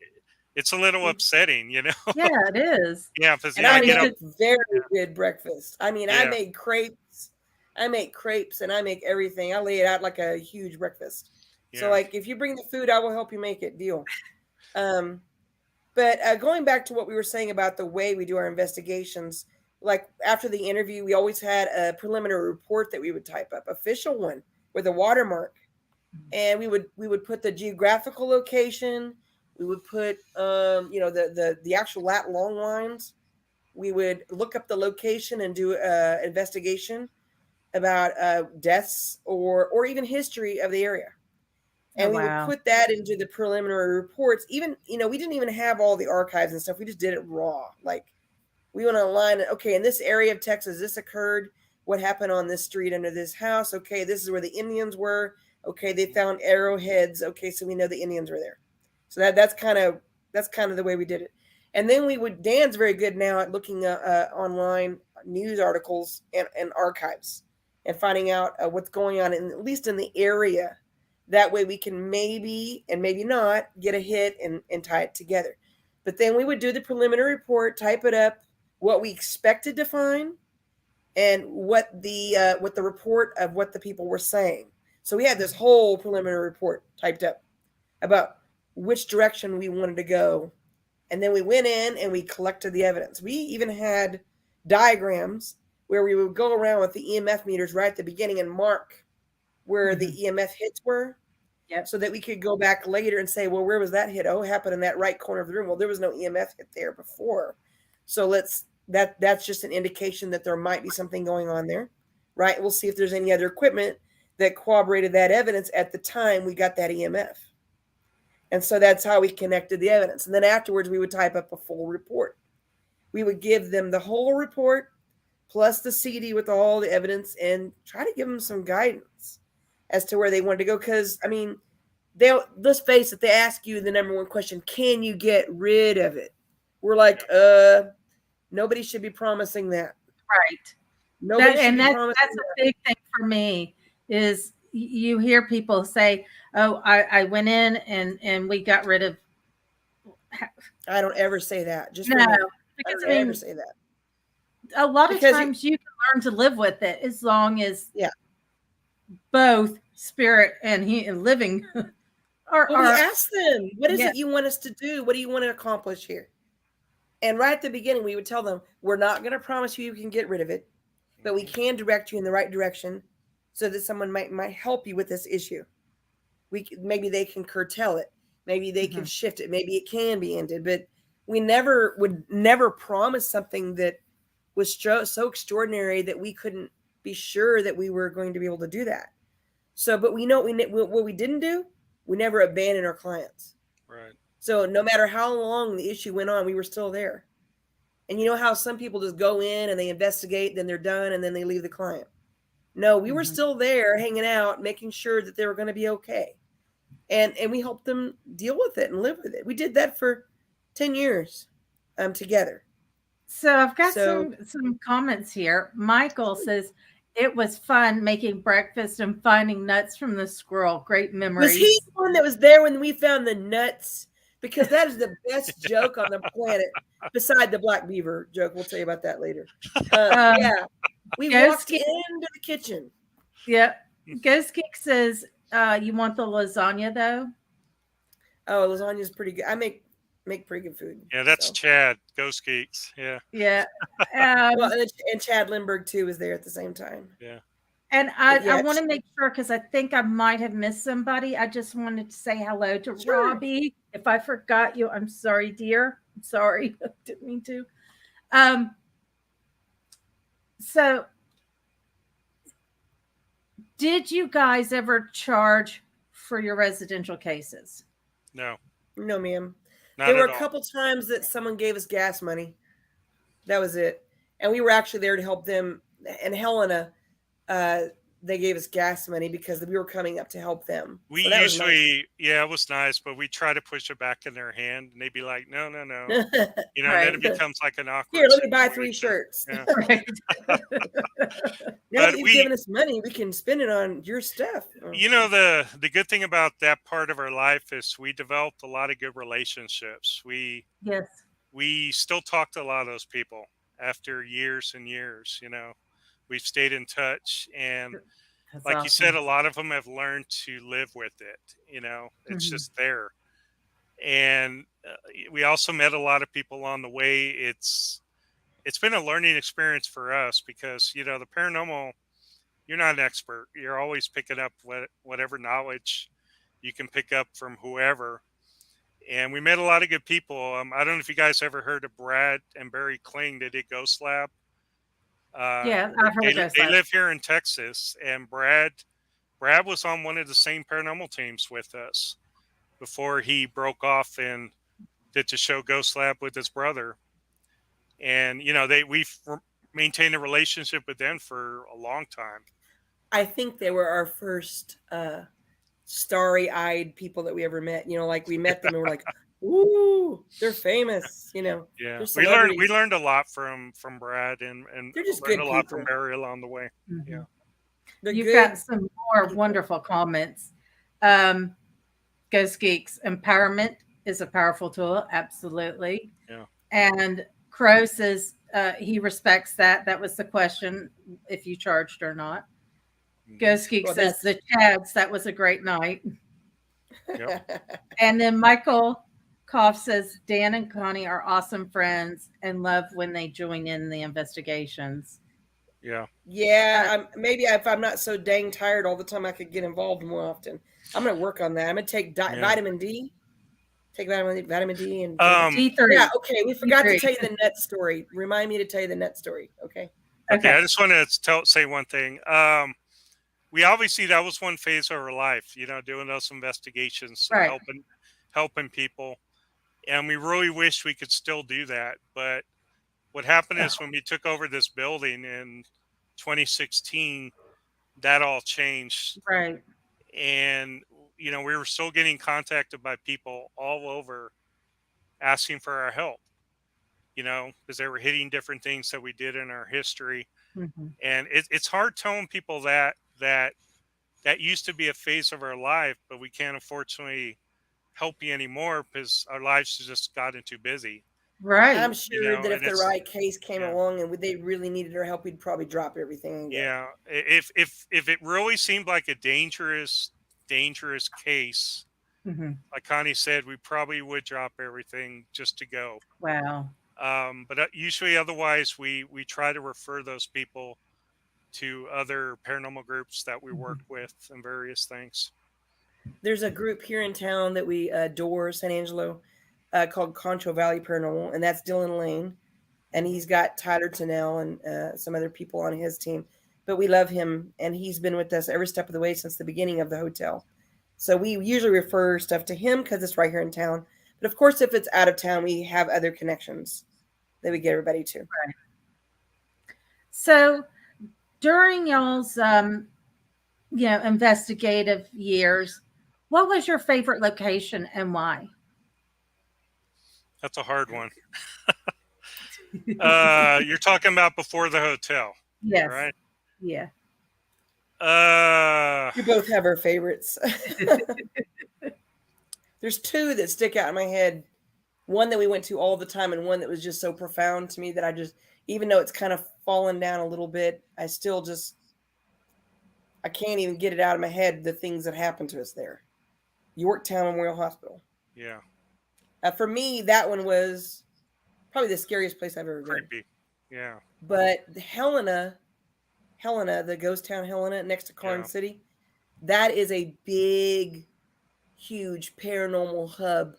it's a little upsetting, Yeah, it is. Yeah, because I make very good breakfast. I mean, I make crepes. I make crepes and I make everything. I lay it out like a huge breakfast. Yeah. So, if you bring the food, I will help you make it. Deal. But going back to what we were saying about the way we do our investigations, like after the interview, we always had a preliminary report that we would type up, official one with a watermark, and we would put the geographical location. We would put the actual lat long lines. We would look up the location and do an investigation about deaths or even history of the area. And we would put that into the preliminary reports. Even, we didn't even have all the archives and stuff. We just did it raw. Like, we went online. Okay, in this area of Texas, this occurred. What happened on this street under this house? Okay, this is where the Indians were. Okay, they found arrowheads. Okay, so we know the Indians were there. So that's kind of the way we did it. And then Dan's very good now at looking online news articles and archives and finding out what's going on, at least in the area. That way we can maybe and maybe not get a hit and tie it together. But then we would do the preliminary report, type it up, what we expected to find, and what the report of what the people were saying. So we had this whole preliminary report typed up about which direction we wanted to go. And then we went in and we collected the evidence. We even had diagrams where we would go around with the EMF meters right at the beginning and mark where the EMF hits were, so that we could go back later and say, well, where was that hit? Oh, it happened in that right corner of the room. Well, there was no EMF hit there before. So that's just an indication that there might be something going on there, right? We'll see if there's any other equipment that corroborated that evidence at the time we got that EMF. And so that's how we connected the evidence. And then afterwards, we would type up a full report. We would give them the whole report plus the CD with all the evidence and try to give them some guidance as to where they wanted to go. Because, I mean, let's face it, they ask you the number one question, can you get rid of it? We're like, nobody should be promising that. Right. That's a big thing for me is you hear people say, oh, I went in and we got rid of. I don't ever say that. Just no, because I don't ever say that. A lot of times you can learn to live with it as long as both spirit and living are. We ask them, what is it you want us to do? What do you want to accomplish here? And right at the beginning, we would tell them, we're not going to promise you can get rid of it, but we can direct you in the right direction so that someone might help you with this issue. Maybe they can curtail it. Maybe they can shift it. Maybe it can be ended. But we would never promise something that was so extraordinary that we couldn't be sure that we were going to be able to do that. So, but we know what we didn't do. We never abandoned our clients. Right. So no matter how long the issue went on, we were still there. And you know how some people just go in and they investigate, then they're done, and then they leave the client. No, we were still there hanging out, making sure that they were going to be okay. And we helped them deal with it and live with it. We did that for 10 years together. So I've got some comments here. Michael says, it was fun making breakfast and finding nuts from the squirrel. Great memories. Was he the one that was there when we found the nuts? Because that is the best joke on the planet, beside the black beaver joke. We'll tell you about that later. Yeah, we walked into the kitchen. Yeah. Ghost Kick says, you want the lasagna, though? Oh, lasagna is pretty good. I make pretty good food. Yeah, that's Chad, Ghost Geeks. Yeah. Yeah. Well, and Chad Lindbergh, too, was there at the same time. Yeah. And I want to make sure, because I think I might have missed somebody. I just wanted to say hello to Robbie. If I forgot you, I'm sorry, dear. I'm sorry. I didn't mean to. So, did you guys ever charge for your residential cases? No. No, ma'am. Not there were at a all. couple times that someone gave us gas money. That was it. And we were actually there to help them. And Helena, they gave us gas money because we were coming up to help them. We So that was usually, nice. yeah, it was nice, but we try to push it back in their hand, and they'd be like, no. You know, Right. and then it becomes like an awkward. Here, let me buy 3 shirts. Yeah. Now But that you've given us money, we can spend it on your stuff. You know, the good thing about that part of our life is we developed a lot of good relationships. We still talk to a lot of those people after years and years. You know, we've stayed in touch, and like you said, a lot of them have learned to live with it. You know, it's just there. And we also met a lot of people on the way. It's been a learning experience for us because, you know, the paranormal, you're not an expert. You're always picking up whatever knowledge you can pick up from whoever. And we met a lot of good people. I don't know if you guys ever heard of Brad and Barry Kling. They did Ghost Lab. Yeah, I've heard of Ghost They Lab. live here in Texas, and Brad was on one of the same paranormal teams with us before he broke off and did the show Ghost Lab with his brother. And you know, we've maintained a relationship with them for a long time. I think they were our first starry-eyed people that we ever met. You know, like we met them and we're like, ooh, they're famous. You know, Yeah, they're we learned a lot from Brad and They're just learned good a lot people. from Barry along the way. Yeah, You've got some more wonderful comments. Ghost Geeks, empowerment is a powerful tool. Absolutely. Yeah. And Crow says he respects that. That was the question, if you charged or not. Ghost Geek says the Chads, that was a great night. Yep. And then Michael Koff says Dan and Connie are awesome friends and love when they join in the investigations. Yeah. Yeah, maybe if I'm not so dang tired all the time, I could get involved more often. I'm going to work on that. I'm going to take vitamin D Take vitamin D and D3. Yeah, okay. We forgot D3. to tell you the nut story. Remind me to tell you the nut story. Okay. Okay. I just want to say one thing. We obviously, that was one phase of our life, doing those investigations and helping people. And we really wish we could still do that. But what happened is when we took over this building in 2016, that all changed. Right. And, we were still getting contacted by people all over asking for our help, because they were hitting different things that we did in our history. Mm-hmm. And it's hard telling people that used to be a phase of our life, but we can't unfortunately help you anymore because our lives just gotten too busy. Right. I'm sure that if the right case came along and they really needed our help, we'd probably drop everything. Yeah. If it really seemed like a dangerous case, mm-hmm. like Connie said, we probably would drop everything just to go. Wow. But usually otherwise we try to refer those people to other paranormal groups that we work with and various things. There's a group here in town that we adore, San Angelo, called Concho Valley Paranormal, and that's Dylan Lane, and he's got Tyler Tennell and some other people on his team, but we love him, and he's been with us every step of the way since the beginning of the hotel. So we usually refer stuff to him because it's right here in town, but of course if it's out of town, we have other connections that we get everybody to. Right. So during y'all's investigative years, what was your favorite location and why? That's a hard one. You're talking about before the hotel. Yes. Right? Yeah. We both have our favorites. There's two that stick out in my head. One that we went to all the time and one that was just so profound to me that I just, even though it's kind of fallen down a little bit, I still just, I can't even get it out of my head, the things that happened to us there. Yorktown Memorial Hospital. Yeah. For me, that one was probably the scariest place I've ever been. Creepy. Yeah. But Helena, the ghost town Helena next to Carn City, that is a big, huge paranormal hub.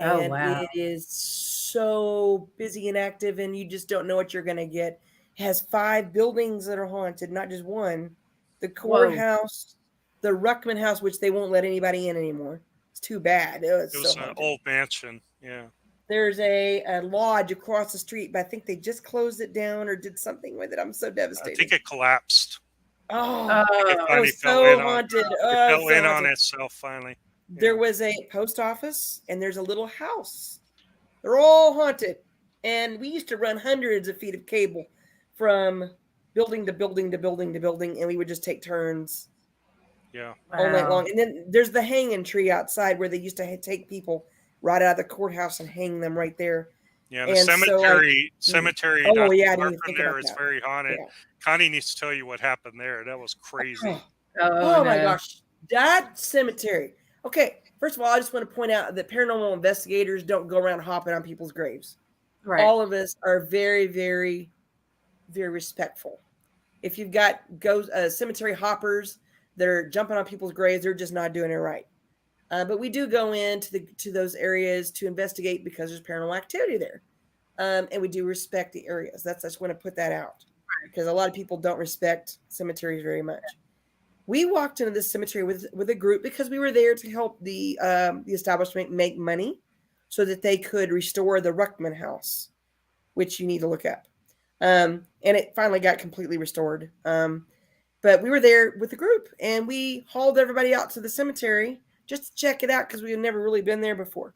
Oh, wow. It is so busy and active, and you just don't know what you're going to get. It has 5 buildings that are haunted, not just one. The courthouse, the Ruckman House, which they won't let anybody in anymore. It's too bad. It was an old mansion. Yeah. There's a lodge across the street, but I think they just closed it down or did something with it. I'm so devastated. I think it collapsed. Oh, it finally so haunted. It fell in on itself finally. Yeah. There was a post office and there's a little house. They're all haunted. And we used to run hundreds of feet of cable from building to building to building to building, and we would just take turns. Yeah. All night long. And then there's the hanging tree outside where they used to take people right out of the courthouse and hang them right there. Yeah, the cemetery. Oh, yeah, I didn't from think there about is that. very haunted. Yeah. Connie needs to tell you what happened there. That was crazy. Oh my gosh. That cemetery. Okay, first of all, I just want to point out that paranormal investigators don't go around hopping on people's graves. Right. All of us are very, very, very respectful. If you've got cemetery hoppers that are jumping on people's graves, they're just not doing it right. But we do go into those areas to investigate because there's paranormal activity there. And we do respect the areas. I just want to put that out because a lot of people don't respect cemeteries very much. We walked into this cemetery with a group because we were there to help the establishment make money so that they could restore the Ruckman House, which you need to look up. And it finally got completely restored. But we were there with the group and we hauled everybody out to the cemetery just to check it out because we had never really been there before.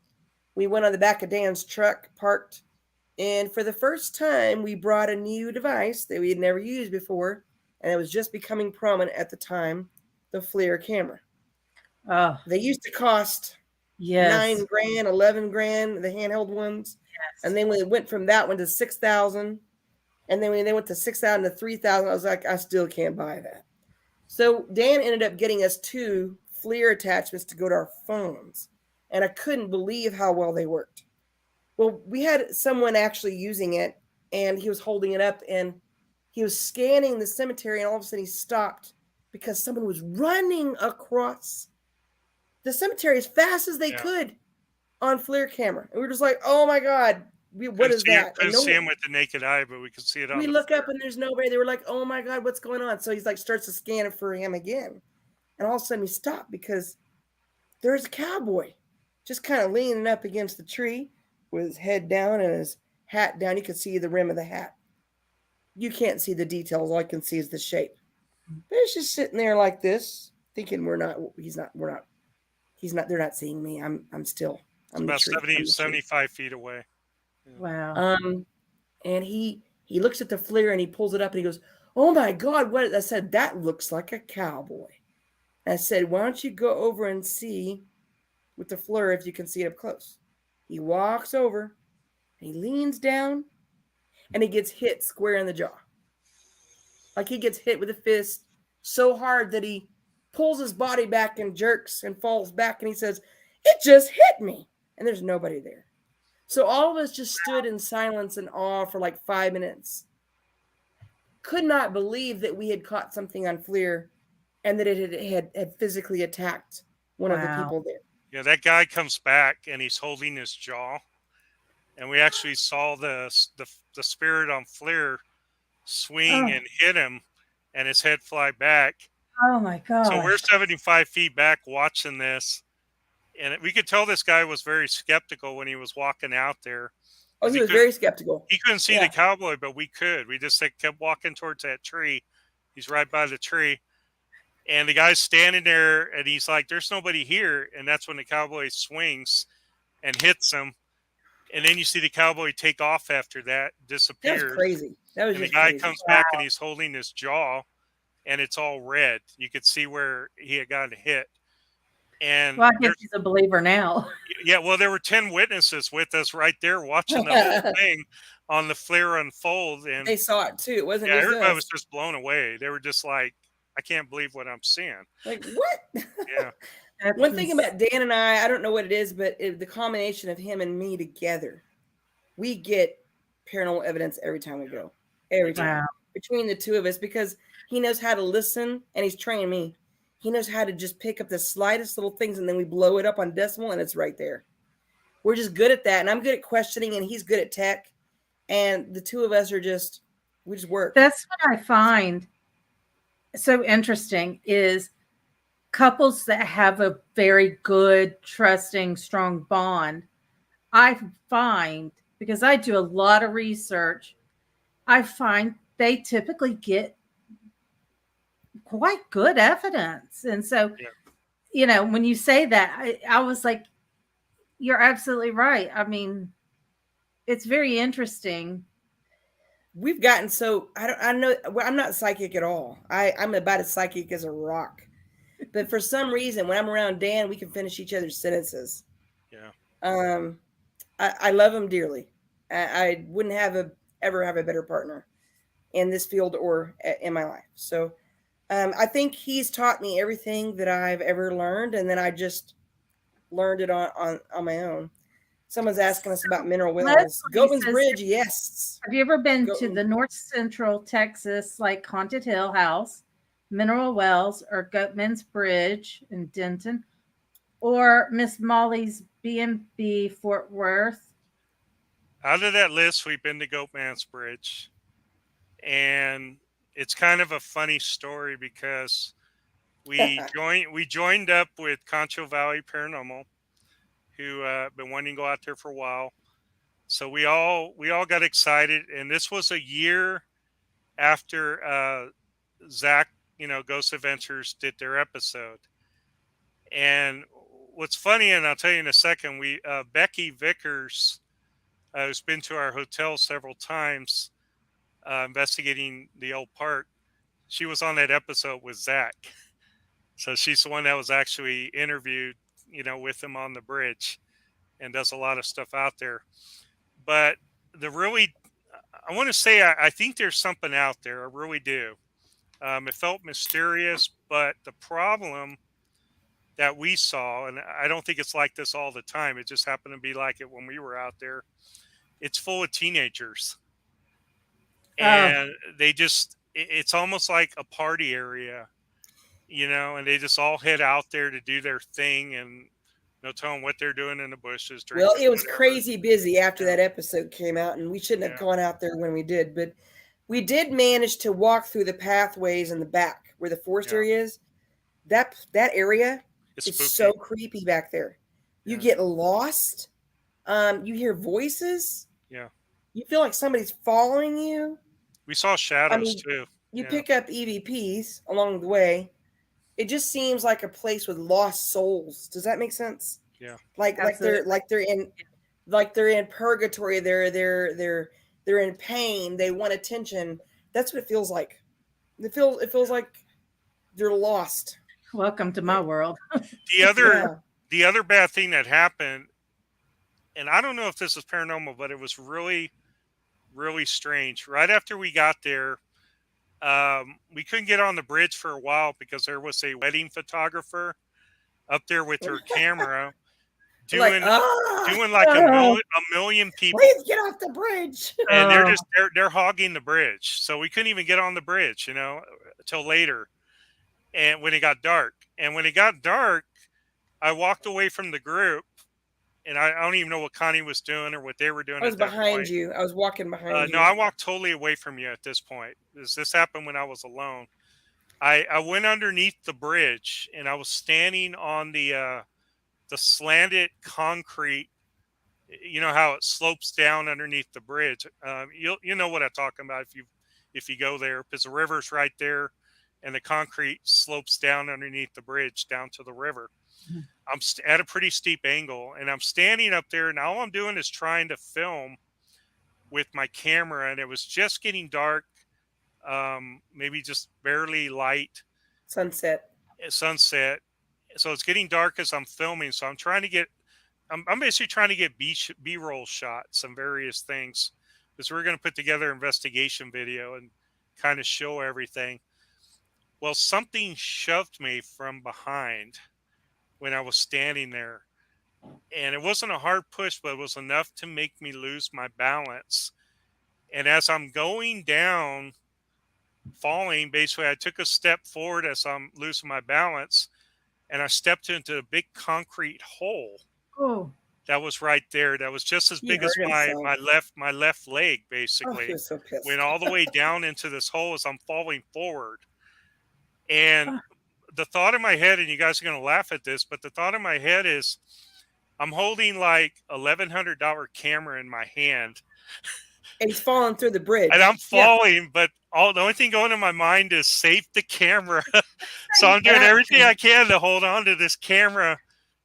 We went on the back of Dan's truck, parked, and for the first time, we brought a new device that we had never used before, and it was just becoming prominent at the time, the FLIR camera. Oh. They used to cost $9,000, $11,000, the handheld ones. Yes. And then when it went from that one to $6,000, and then when they went to $6,000 to $3,000, I was like, I still can't buy that. So Dan ended up getting us 2 FLIR attachments to go to our phones, and I couldn't believe how well they worked. Well, we had someone actually using it, and he was holding it up, and he was scanning the cemetery, and all of a sudden he stopped because someone was running across the cemetery as fast as they could. on FLIR camera. And we're just like, oh my God, what is that? Couldn't see him with the naked eye, but we could see it on we the look FLIR. up and there's nobody. They were like, oh my God, what's going on? So he's like, starts to scan it for him again. And all of a sudden we stop because there's a cowboy just kind of leaning up against the tree with his head down and his hat down. You can see the rim of the hat. You can't see the details. All I can see is the shape. But it's just sitting there like this, thinking they're not seeing me. I'm still, I'm about the tree. 75 feet away. Wow. And he looks at the FLIR and he pulls it up and he goes, oh my God, what? I said, that looks like a cowboy. And I said, why don't you go over and see with the FLIR if you can see it up close? He walks over and he leans down and he gets hit square in the jaw. Like he gets hit with a fist so hard that he pulls his body back and jerks and falls back and he says, it just hit me. And there's nobody there. So all of us just stood in silence and awe for like 5 minutes. Could not believe that we had caught something on FLIR and that it had physically attacked one of the people there. Yeah, that guy comes back and he's holding his jaw. And we actually saw the spirit on FLIR swing and hit him and his head fly back. Oh my God. So we're 75 feet back watching this. And we could tell this guy was very skeptical when he was walking out there. Oh, he was very skeptical. He couldn't see the cowboy, but we could. We just kept walking towards that tree. He's right by the tree. And the guy's standing there and he's like, there's nobody here. And that's when the cowboy swings and hits him. And then you see the cowboy take off after that, disappears. That's crazy. That was and just the guy crazy. comes back and he's holding his jaw and it's all red. You could see where he had gotten hit. And well, I guess he's a believer now. Yeah, well, there were 10 witnesses with us right there watching the whole thing on the FLIR unfold. And they saw it too. It wasn't just everybody us. was just blown away. They were just like, I can't believe what I'm seeing. Like, what? Yeah. One thing about Dan and I don't know what it is, but the combination of him and me together, we get paranormal evidence every time we go. Every time. Wow. Between the two of us, because he knows how to listen and he's training me. He knows how to just pick up the slightest little things and then we blow it up on decimal and it's right there. We're just good at that. And I'm good at questioning and he's good at tech. And the two of us we just work. That's what I find so interesting is couples that have a very good, trusting, strong bond. I find, because I do a lot of research, I find they typically get quite good evidence. And so, you know, when you say that, I was like, you're absolutely right. I mean, it's very interesting. We've gotten so, I know, well, I'm not psychic at all. I'm about as psychic as a rock. But for some reason, when I'm around Dan, we can finish each other's sentences. Yeah. I love him dearly. I wouldn't ever have a better partner in this field or in my life. So I think he's taught me everything that I've ever learned, and then I just learned it on my own. Someone's asking us about mineral wells. Goatman's Bridge, yes. Have you ever been to the North Central Texas, like Haunted Hill House, Mineral Wells, or Goatman's Bridge in Denton, or Miss Molly's B&B Fort Worth? Out of that list, we've been to Goatman's Bridge. And it's kind of a funny story because we joined up with Concho Valley Paranormal, who been wanting to go out there for a while. So we all got excited, and this was a year after Zach, Ghost Adventures did their episode. And what's funny, and I'll tell you in a second, Becky Vickers, who's been to our hotel several times, investigating the old park, she was on that episode with Zach. So she's the one that was actually interviewed, with him on the bridge, and does a lot of stuff out there. But I want to say, I think there's something out there. I really do. It felt mysterious, but the problem that we saw, and I don't think it's like this all the time, it just happened to be like it when we were out there. It's full of teenagers. And it's almost like a party area, and they just all head out there to do their thing. And No telling what they're doing in the bushes. Well, drinking it was whatever. crazy busy after that episode came out, and we shouldn't have gone out there when we did. But we did manage to walk through the pathways in the back where the forest area is. That area is so creepy back there. You get lost. You hear voices. Yeah. You feel like somebody's following you. We saw shadows too. You pick up EVPs along the way. It just seems like a place with lost souls. Does that make sense? Yeah. Like they're in purgatory. They're in pain. They want attention. That's what it feels like. It feels like they're lost. Welcome to my world. The other bad thing that happened, and I don't know if this is paranormal, but it was really, really strange. Right after we got there, we couldn't get on the bridge for a while because there was a wedding photographer up there with her camera doing like a million people. Please get off the bridge. And they're hogging the bridge. So we couldn't even get on the bridge, until later. And when it got dark. And when it got dark, I walked away from the group. And I don't even know what Connie was doing or what they were doing. I was behind you. I was walking behind you. No, I walked totally away from you at this point. This happened when I was alone. I went underneath the bridge and I was standing on the slanted concrete. You know how it slopes down underneath the bridge. You know what I'm talking about if you go there, because the river's right there, and the concrete slopes down underneath the bridge down to the river. I'm at a pretty steep angle, and I'm standing up there, and all I'm doing is trying to film with my camera, and it was just getting dark, maybe just barely light. Sunset. So it's getting dark as I'm filming, so I'm basically trying to get B-roll shots and various things, because we're going to put together an investigation video and kind of show everything. Well, something shoved me from behind when I was standing there, and it wasn't a hard push, but it was enough to make me lose my balance. And as I'm going down, falling, basically I took a step forward as I'm losing my balance, and I stepped into a big concrete hole. Oh, that was right there. That was just as big as my left leg, basically. Oh, so pissed. Went all the way down into this hole as I'm falling forward. And the thought in my head, and you guys are going to laugh at this, but the thought in my head is I'm holding like $1,100 camera in my hand. And he's falling through the bridge. And I'm falling, but the only thing going in my mind is save the camera. So I'm doing everything I can to hold on to this camera.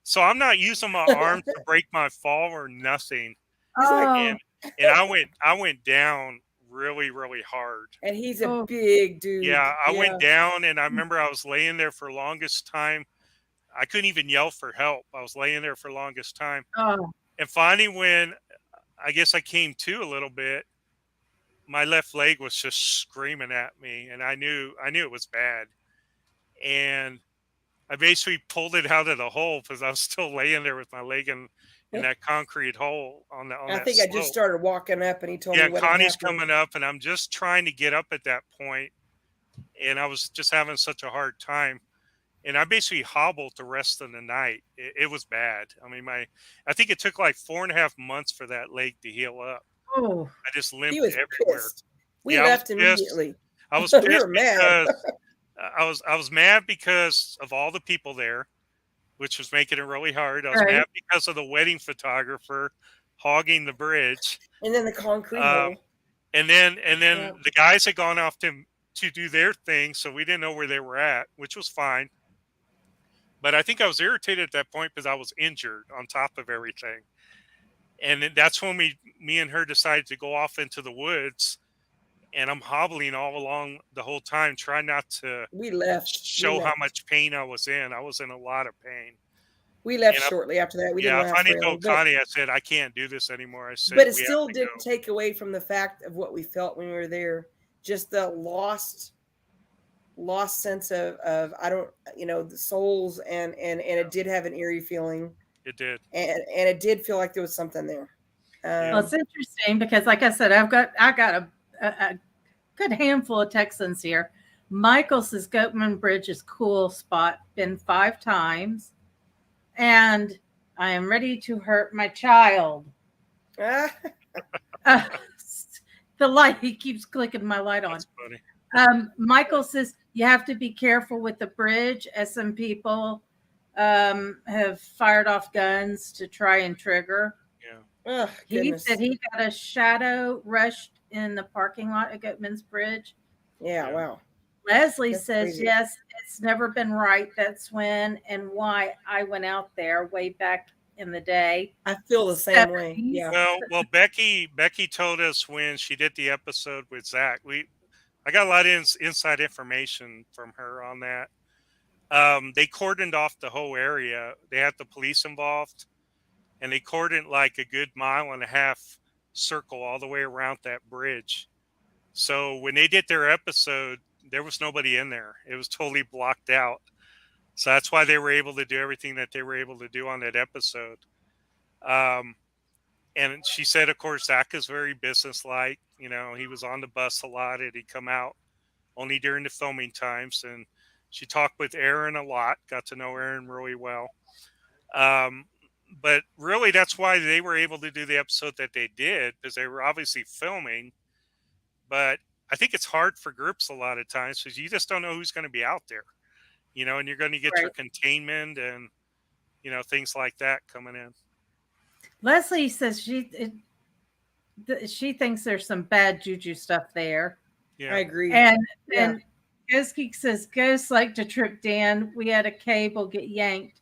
So I'm not using my arms to break my fall or nothing. And I went down really, really hard. And he's a big dude. Yeah, I went down, and I remember I was laying there for the longest time. I couldn't even yell for help. I was laying there for the longest time. And finally, when I guess I came to a little bit, my left leg was just screaming at me, and I knew it was bad. And I basically pulled it out of the hole because I was still laying there with my leg in that concrete hole on that. I think I just started walking up, and he told me what Connie's happened. coming up, and I'm just trying to get up at that point, and I was just having such a hard time, and I basically hobbled the rest of the night. It was bad. I mean, I think it took like 4.5 months for that leg to heal up. Oh, I just limped He was everywhere. pissed. We left immediately. I was pissed We were mad. because I was mad because of all the people there, which was making it really hard. I was mad because of the wedding photographer hogging the bridge, And then the concrete hole. and then the guys had gone off to do their thing, so we didn't know where they were at, which was fine. But I think I was irritated at that point because I was injured on top of everything, and then that's when me and her decided to go off into the woods. And I'm hobbling all along the whole time, trying not to show how much pain I was in. I was in a lot of pain. We left shortly after that. We didn't I last finally very told long, Connie, I said, I can't do this anymore. I said, but it still didn't take away from the fact of what we felt when we were there. Just the lost sense of I don't, the souls, and it did have an eerie feeling. It did. And it did feel like there was something there. Well, it's interesting because, like I said, I got a good handful of Texans here. Michael says Goatman Bridge is cool spot. Been 5 times, and I am ready to hurt my child. The light, he keeps clicking my light on. That's funny. Michael says you have to be careful with the bridge, as some people have fired off guns to try and trigger. Yeah. He said he got a shadow rushed in the parking lot at Goatman's Bridge. Yeah, wow. Leslie That's says, crazy. yes, it's never been right. That's when and why I went out there way back in the day. I feel the same way. Yeah. Well, Becky told us when she did the episode with Zach. I got a lot of inside information from her on that. They cordoned off the whole area. They had the police involved, and they cordoned like a good 1.5 mile circle all the way around that bridge. So when they did their episode, there was nobody in there. It was totally blocked out. So that's why they were able to do everything that they were able to do on that episode. And she said, of course, Zach is very businesslike. You know, he was on the bus a lot, and he'd come out only during the filming times. And she talked with Aaron a lot, got to know Aaron really well. But really, that's why they were able to do the episode that they did, because they were obviously filming. But I think it's hard for groups a lot of times because you just don't know who's going to be out there, you know, and you're going to get your containment and, you know, things like that coming in. Leslie says she thinks there's some bad juju stuff there. Yeah, I agree. And Ghost Geek says ghosts like to trip Dan. We had a cable get yanked.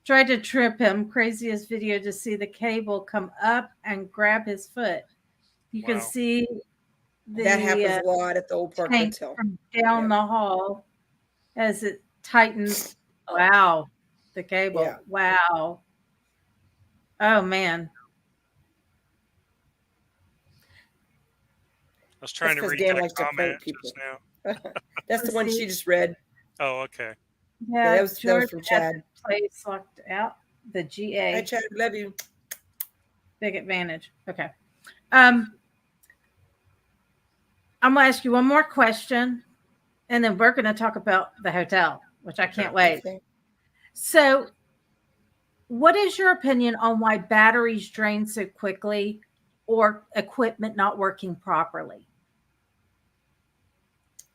Tried to trip him. Craziest video to see the cable come up and grab his foot. You can see that happens a lot at the Old Park Hotel. From down the hall as it tightens. Wow. The cable. Yeah. Wow. Oh, man. I was trying to read Dan that likes to comment prank just now. That's the one she just read. Oh, okay. Yeah, that was from Chad. Place locked out. The GA. Hi, Chad. Love you. Big advantage. Okay. I'm going to ask you one more question, and then we're going to talk about the hotel, which I can't wait. Okay. So, what is your opinion on why batteries drain so quickly or equipment not working properly?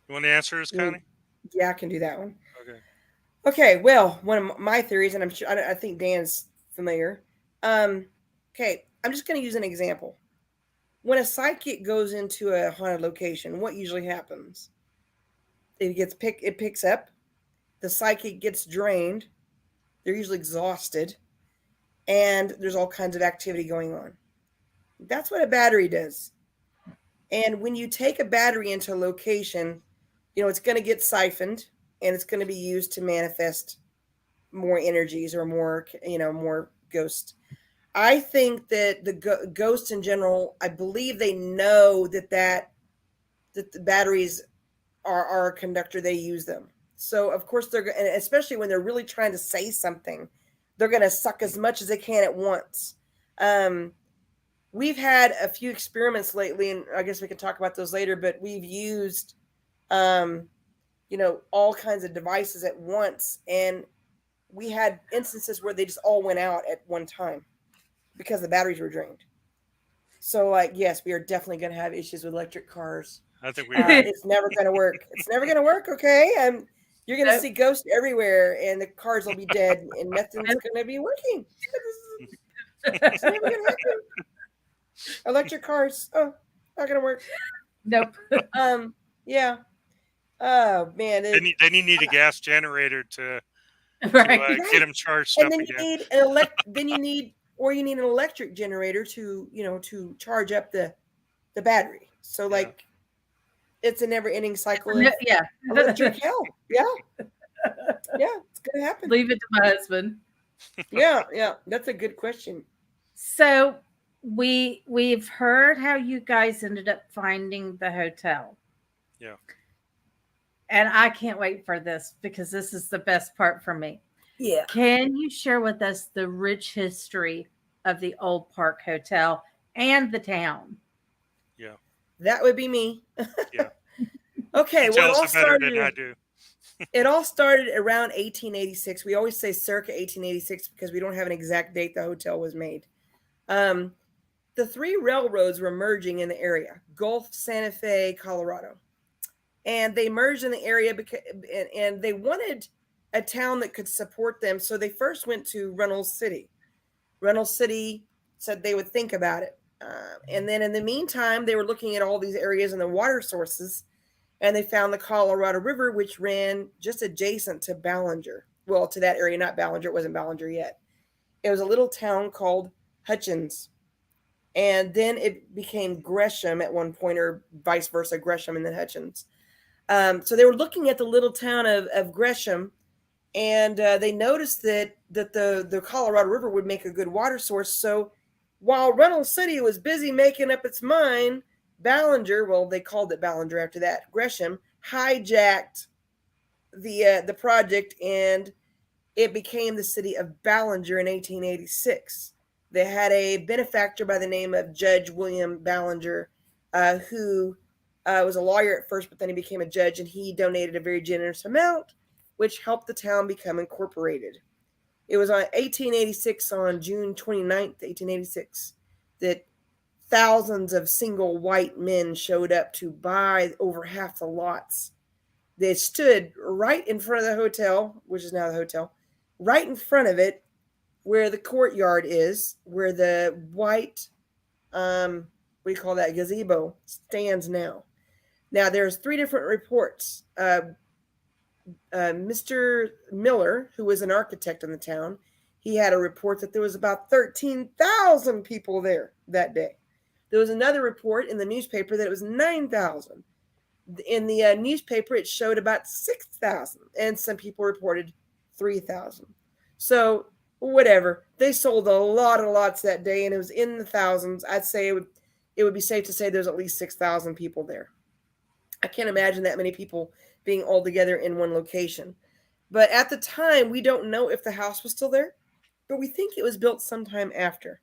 You want to answer this, Connie? Yeah, I can do that one. Okay. Okay, well, one of my theories, and I'm sure I think Dan's familiar. Okay, I'm just going to use an example. When a psychic goes into a haunted location, what usually happens? It picks up. The psychic gets drained. They're usually exhausted, and there's all kinds of activity going on. That's what a battery does. And when you take a battery into a location, you know, it's going to get siphoned, and it's going to be used to manifest more energies or more, you know, more ghosts. I think that the ghosts in general, I believe they know that the batteries are a conductor. They use them. So, of course, and especially when they're really trying to say something, they're going to suck as much as they can at once. We've had a few experiments lately, and I guess we can talk about those later, but we've used, you know, all kinds of devices at once. And we had instances where they just all went out at one time because the batteries were drained. So, like, yes, we are definitely going to have issues with electric cars. I think we it's never going to work. It's never going to work, okay? You're going to see ghosts everywhere, and the cars will be dead, and nothing's going to be working. It's never going to happen. Electric cars, not going to work. Nope. Yeah. Oh, man. Then you need a gas generator to get them charged and up then again. you need an electric generator to, you know, to charge up the battery. So like it's a never-ending cycle of electric hell. Yeah. Yeah, it's gonna happen. Leave it to my husband. Yeah, that's a good question. So we've heard how you guys ended up finding the hotel. Yeah. And I can't wait for this because this is the best part for me. Yeah. Can you share with us the rich history of the Old Park Hotel and the town? Yeah. That would be me. Yeah. Okay. Tell Well, us better than I do. It all started around 1886. We always say circa 1886 because we don't have an exact date the hotel was made. The three railroads were merging in the area: Gulf, Santa Fe, Colorado. And they merged in the area because, and they wanted a town that could support them. So they first went to Reynolds City. Reynolds City said they would think about it. And then in the meantime, they were looking at all these areas and the water sources, and they found the Colorado River, which ran just adjacent to Ballinger. Well, to that area, not Ballinger. It wasn't Ballinger yet. It was a little town called Hutchins. And then it became Gresham at one point, or vice versa, Gresham and then Hutchins. So they were looking at the little town of Gresham, and they noticed that the Colorado River would make a good water source. So while Reynolds City was busy making up its mind, Ballinger, well, they called it Ballinger after that, Gresham, hijacked the project, and it became the city of Ballinger in 1886. They had a benefactor by the name of Judge William Ballinger, who was a lawyer at first, but then he became a judge, and he donated a very generous amount, which helped the town become incorporated. It was on 1886, on June 29th, 1886, that thousands of single white men showed up to buy over half the lots. They stood right in front of the hotel, which is now the hotel, right in front of it, where the courtyard is, where the white, what do you call that, gazebo stands now. Now, there's three different reports. Mr. Miller, who was an architect in the town, he had a report that there was about 13,000 people there that day. There was another report in the newspaper that it was 9,000. In the newspaper, it showed about 6,000, and some people reported 3,000. So, whatever. They sold a lot of lots that day, and it was in the thousands. I'd say it would be safe to say there's at least 6,000 people there. I can't imagine that many people being all together in one location. But at the time, we don't know if the house was still there, but we think it was built sometime after.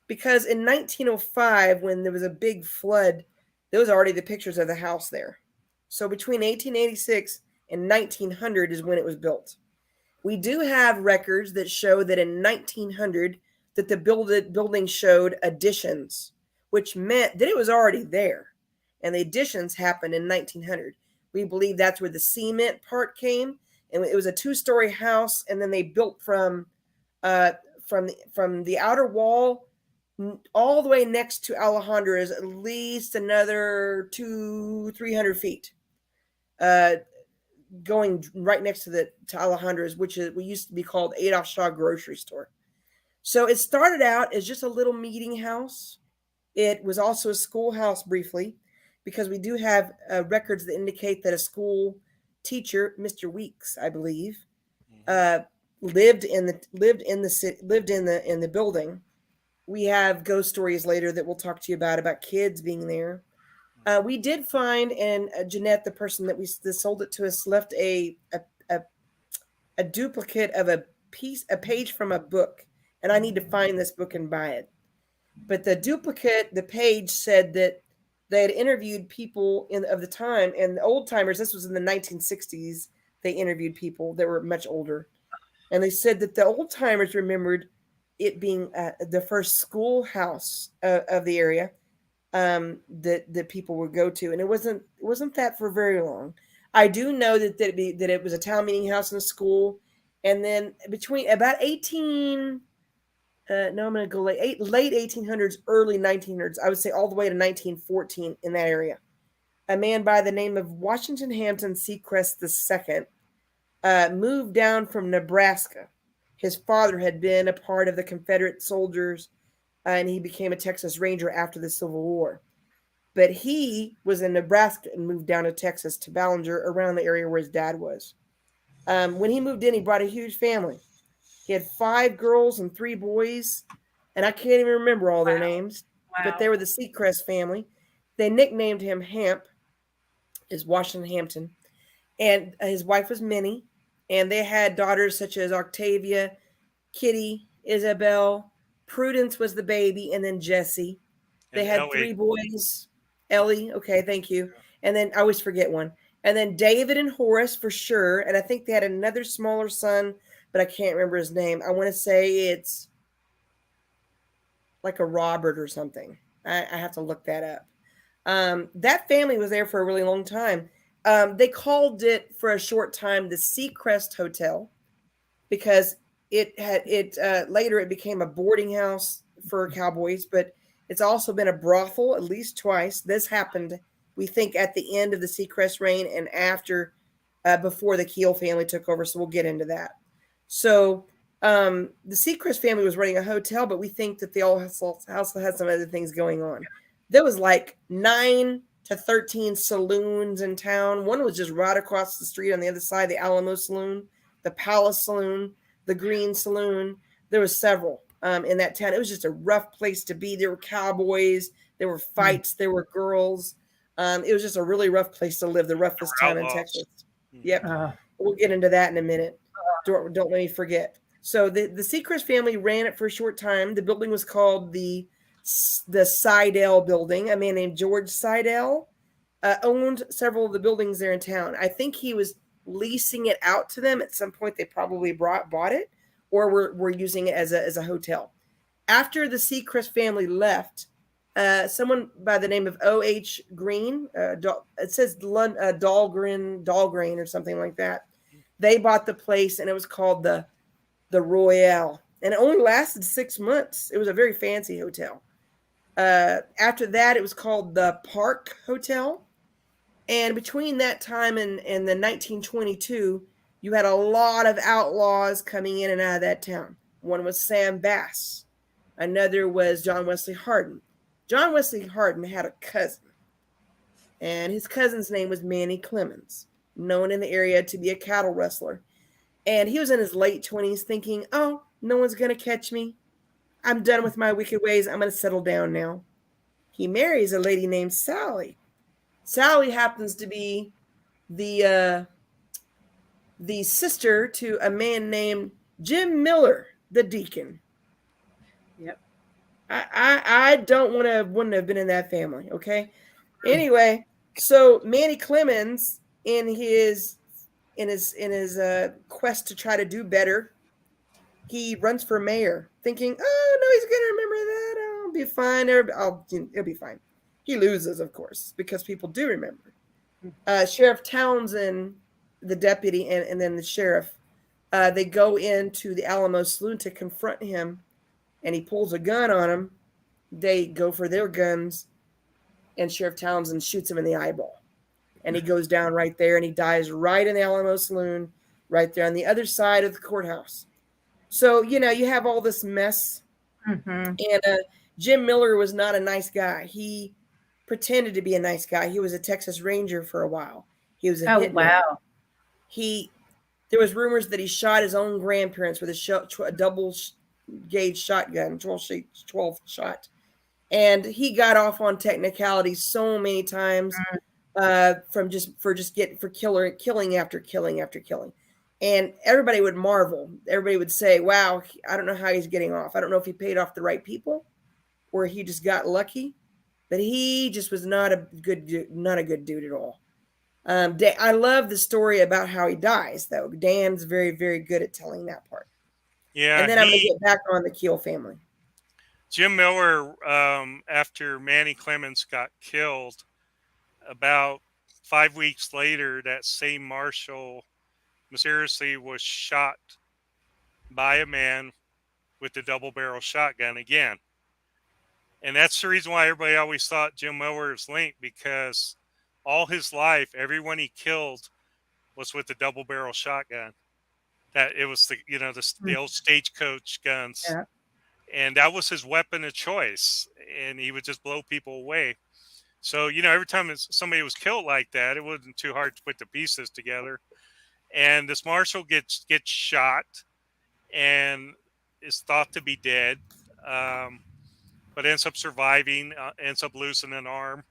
Because in 1905, when there was a big flood, there was already the pictures of the house there. So between 1886 and 1900 is when it was built. We do have records that show that in 1900 that the building showed additions, which meant that it was already there. And the additions happened in 1900. We believe that's where the cement part came, and it was a 2-story house, and then they built from the outer wall all the way next to Alejandra's at least another 200-300 feet, going right next to Alejandra's, which is what used to be called Adolph Shaw Grocery Store. So it started out as just a little meeting house. It was also a schoolhouse briefly, because we do have records that indicate that a school teacher, Mr. Weeks, I believe, lived in the building. We have ghost stories later that we'll talk to you about kids being there. We did find, and Jeanette, the person that sold it to us, left a duplicate of a page from a book, and I need to find this book and buy it. But the page said that they had interviewed people of the time, and the old timers. This was in the 1960s. They interviewed people that were much older, and they said that the old timers remembered it being the first schoolhouse of the area that people would go to, and it wasn't that for very long. I do know that it was a town meeting house and a school, and then between about I'm going to go late 1800s, early 1900s. I would say all the way to 1914 in that area. A man by the name of Washington Hampton Seacrest II moved down from Nebraska. His father had been a part of the Confederate soldiers, and he became a Texas Ranger after the Civil War. But he was in Nebraska and moved down to Texas, to Ballinger, around the area where his dad was. When he moved in, he brought a huge family. He had 5 girls and 3 boys, and I can't even remember all their names, but they were the Seacrest family. They nicknamed him Hamp, is Washington Hampton, and his wife was Minnie, and they had daughters such as Octavia, Kitty, Isabel, Prudence was the baby, and then Jessie. They had Ellie. 3 boys. Ellie, okay, thank you. And then I always forget one. And then David and Horace for sure. And I think they had another smaller son, but I can't remember his name. I want to say it's like a Robert or something. I have to look that up. That family was there for a really long time. They called it for a short time the Seacrest Hotel because later it became a boarding house for cowboys, but it's also been a brothel at least twice. This happened, we think, at the end of the Seacrest reign and after, before the Kiel family took over. So we'll get into that. So the Seacrest family was running a hotel, but we think that they also had some other things going on. There was like 9 to 13 saloons in town. One was just right across the street on the other side, the Alamo Saloon, the Palace Saloon, the Green Saloon. There was several in that town. It was just a rough place to be. There were cowboys, there were fights, there were girls. It was just a really rough place to live, the roughest town in Texas. Yep. We'll get into that in a minute. Don't let me forget. So the Seacrest family ran it for a short time. The building was called the Seidel building. A man named George Seidel owned several of the buildings there in town. I think he was leasing it out to them at some point. They probably bought it or were using it as a hotel. After the Seacrest family left, someone by the name of O.H. Green, it says Dahlgren or something like that. They bought the place and it was called the Royale. And it only lasted 6 months. It was a very fancy hotel. After that, it was called the Park Hotel. And between that time and the 1922, you had a lot of outlaws coming in and out of that town. One was Sam Bass. Another was John Wesley Harden. John Wesley Harden had a cousin. And his cousin's name was Manny Clemens, known in the area to be a cattle rustler. And he was in his late 20s thinking, oh, no one's going to catch me. I'm done with my wicked ways. I'm going to settle down now. He marries a lady named Sally. Sally happens to be the sister to a man named Jim Miller, the deacon. Yep. I wouldn't have been in that family. Okay. Anyway, so Manny Clemens in his quest to try to do better, he runs for mayor, thinking, "Oh no, he's gonna remember that. I'll be fine. It'll be fine." He loses, of course, because people do remember. Sheriff Townsend, the deputy, and then the sheriff, they go into the Alamo Saloon to confront him, and he pulls a gun on him. They go for their guns, and Sheriff Townsend shoots him in the eyeball. And he goes down right there, and he dies right in the Alamo Saloon, right there on the other side of the courthouse. So, you have all this mess. Mm-hmm. And Jim Miller was not a nice guy. He pretended to be a nice guy. He was a Texas Ranger for a while. He was a hitman. Wow. There was rumors that he shot his own grandparents with a double gauge shotgun, 12 shot. And he got off on technicalities so many times. For killing after killing after killing. And everybody would marvel. Everybody would say, wow, I don't know how he's getting off. I don't know if he paid off the right people or he just got lucky, but he just was not a good dude at all. I love the story about how he dies, though. Dan's very, very good at telling that part. Yeah. And then I'm going to get back on the Kiel family. Jim Miller, after Manny Clemens got killed, about 5 weeks later, that same marshal mysteriously was shot by a man with the double barrel shotgun again. And that's the reason why everybody always thought Jim Miller was linked, because all his life, everyone he killed was with the double barrel shotgun. That it was the old stagecoach guns. Yeah. And that was his weapon of choice. And he would just blow people away. So, every time somebody was killed like that, it wasn't too hard to put the pieces together. And this marshal gets shot and is thought to be dead, but ends up surviving, ends up losing an arm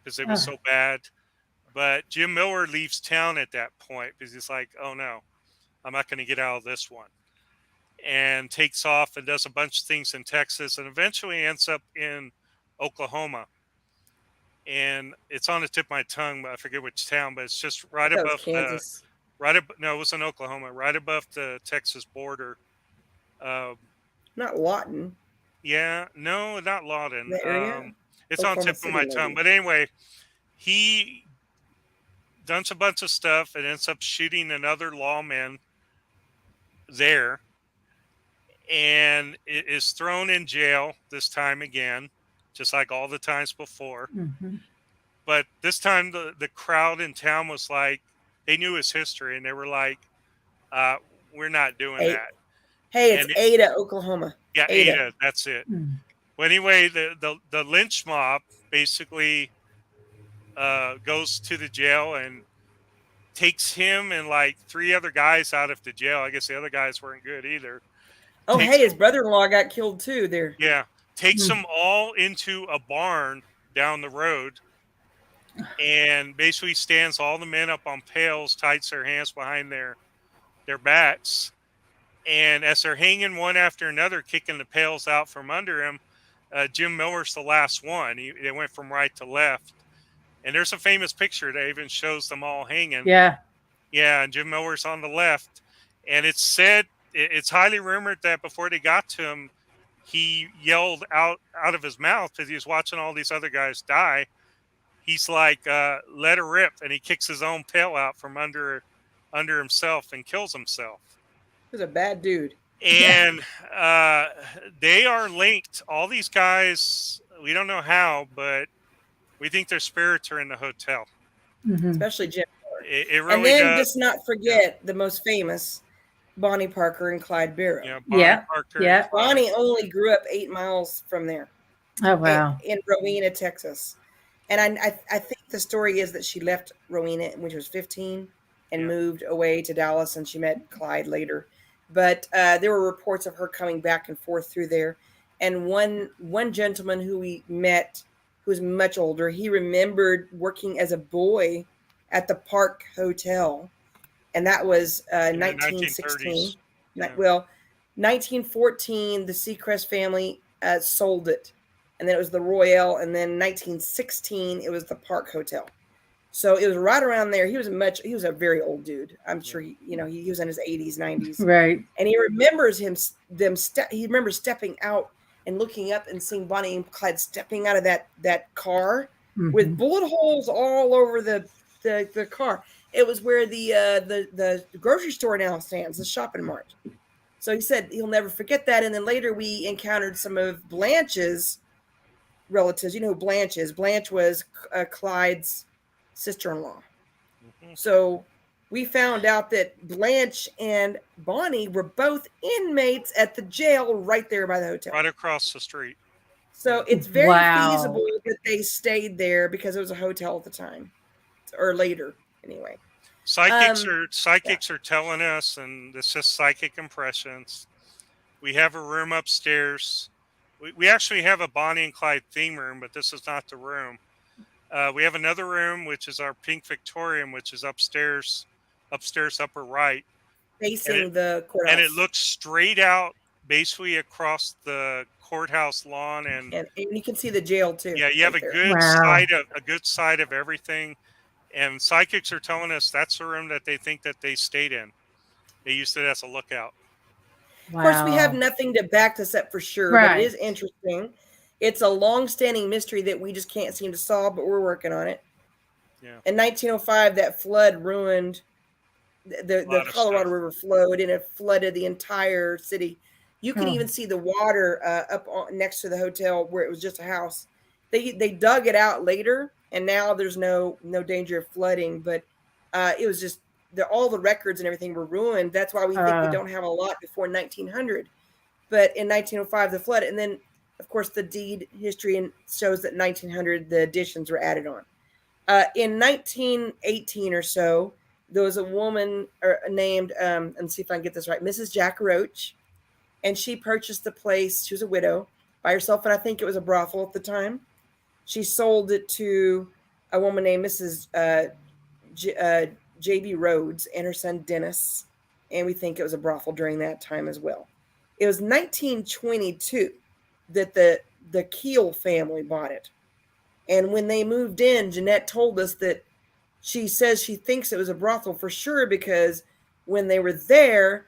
because it was so bad. But Jim Miller leaves town at that point because he's like, oh, no, I'm not going to get out of this one. And takes off and does a bunch of things in Texas and eventually ends up in Oklahoma. and it's on the tip of my tongue, but I forget which town. But it's just right That was above Kansas. no, it was in Oklahoma, right above the Texas border. Not Lawton. Yeah, no, not Lawton. The area? It's on the Oklahoma tip of my City, tongue. maybe. But anyway, he done a bunch of stuff and ends up shooting another lawman there, and is thrown in jail this time again, just like all the times before. Mm-hmm. But this time the crowd in town was like, they knew his history, and they were like, we're not doing that. Hey, it's Ada, Oklahoma. Yeah, Ada, that's it. Well, anyway, the lynch mob basically goes to the jail and takes him and like 3 other guys out of the jail. I guess the other guys weren't good either. Oh, hey, his brother-in-law got killed too there. Yeah. Takes them all into a barn down the road and basically stands all the men up on pails, ties their hands behind their backs. And as they're hanging one after another, kicking the pails out from under him, Jim Miller's the last one. They went from right to left. And there's a famous picture that even shows them all hanging. Yeah. Yeah, and Jim Miller's on the left. And it's said, it's highly rumored that before they got to him, he yelled out of his mouth because he was watching all these other guys die. He's like, let her rip. And he kicks his own pail out from under himself and kills himself. He was a bad dude. And they are linked. All these guys, we don't know how, but we think their spirits are in the hotel. Mm-hmm. Especially Jim. It really and then does. just not forget the most famous, Bonnie Parker and Clyde Barrow. Yeah, Bonnie Parker. Yeah. Bonnie only grew up 8 miles from there. Oh, wow. In Rowena, Texas. And I think the story is that she left Rowena when she was 15 and moved away to Dallas, and she met Clyde later. But there were reports of her coming back and forth through there. And one gentleman who we met, who was much older, he remembered working as a boy at the Park Hotel. And that was 1916. Well, 1914, the Seacrest family sold it. And then it was the Royale. And then 1916, it was the Park Hotel. So it was right around there. He was a very old dude. I'm sure he was in his 80s, 90s. Right. And he remembers he remembers stepping out and looking up and seeing Bonnie and Clyde stepping out of that car with bullet holes all over the car. It was where the grocery store now stands, the shopping mart. So he said he'll never forget that. And then later we encountered some of Blanche's relatives. You know who Blanche is? Blanche was Clyde's sister-in-law. So we found out that Blanche and Bonnie were both inmates at the jail right there by the hotel. Right across the street. So it's very feasible that they stayed there because it was a hotel at the time. Or later, anyway. Psychics are telling us, and it's just psychic impressions. We have a room upstairs. We actually have a Bonnie and Clyde theme room, but this is not the room. We have another room, which is our pink Victorian, which is upstairs, upper right. Facing the courthouse. And it looks straight out, basically across the courthouse lawn. And you can see the jail, too. Yeah, you have a good side of everything. And psychics are telling us that's the room that they think that they stayed in. They used it as a lookout. Wow. Of course, we have nothing to back this up for sure, but it is interesting. It's a long-standing mystery that we just can't seem to solve, but we're working on it. Yeah. In 1905, that flood ruined the Colorado River flowed, and it flooded the entire city. You can even see the water up next to the hotel where it was just a house. They dug it out later, and now there's no danger of flooding. But it was just all the records and everything were ruined. That's why we think we don't have a lot before 1900. But in 1905, the flood, and then of course the deed history shows that 1900 the additions were added on. In 1918 or so, there was a woman named, and see if I can get this right, Mrs. Jack Roach, and she purchased the place. She was a widow by herself, and I think it was a brothel at the time. She sold it to a woman named Mrs. J.B. Rhodes and her son Dennis, and we think it was a brothel during that time as well. It was 1922 that the Kiel family bought it. And when they moved in, Jeanette told us that she says she thinks it was a brothel for sure because when they were there,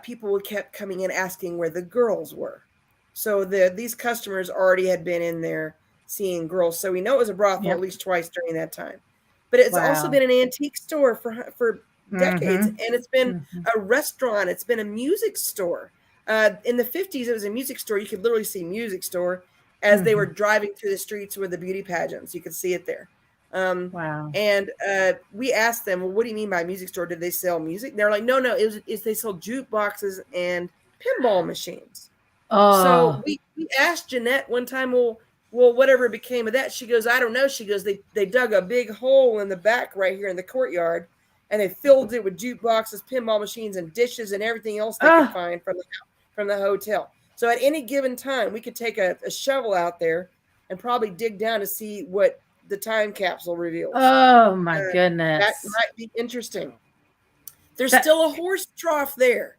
people kept coming in asking where the girls were. So these customers already had been in there seeing girls. So we know it was a brothel at least twice during that time. But it's also been an antique store for decades, and it's been a restaurant. It's been a music store. In the 50s, it was a music store. You could literally see music store as they were driving through the streets with the beauty pageants. You could see it there. And we asked them, well, what do you mean by music store? Did they sell music? They're like, no, they sold jukeboxes and pinball machines. So we asked Jeanette one time, well, whatever became of that? She goes, I don't know. She goes, they dug a big hole in the back right here in the courtyard, and they filled it with jukeboxes, pinball machines, and dishes and everything else they could find from the hotel. So at any given time, we could take a shovel out there and probably dig down to see what the time capsule reveals. Oh my goodness. That might be interesting. There's still a horse trough there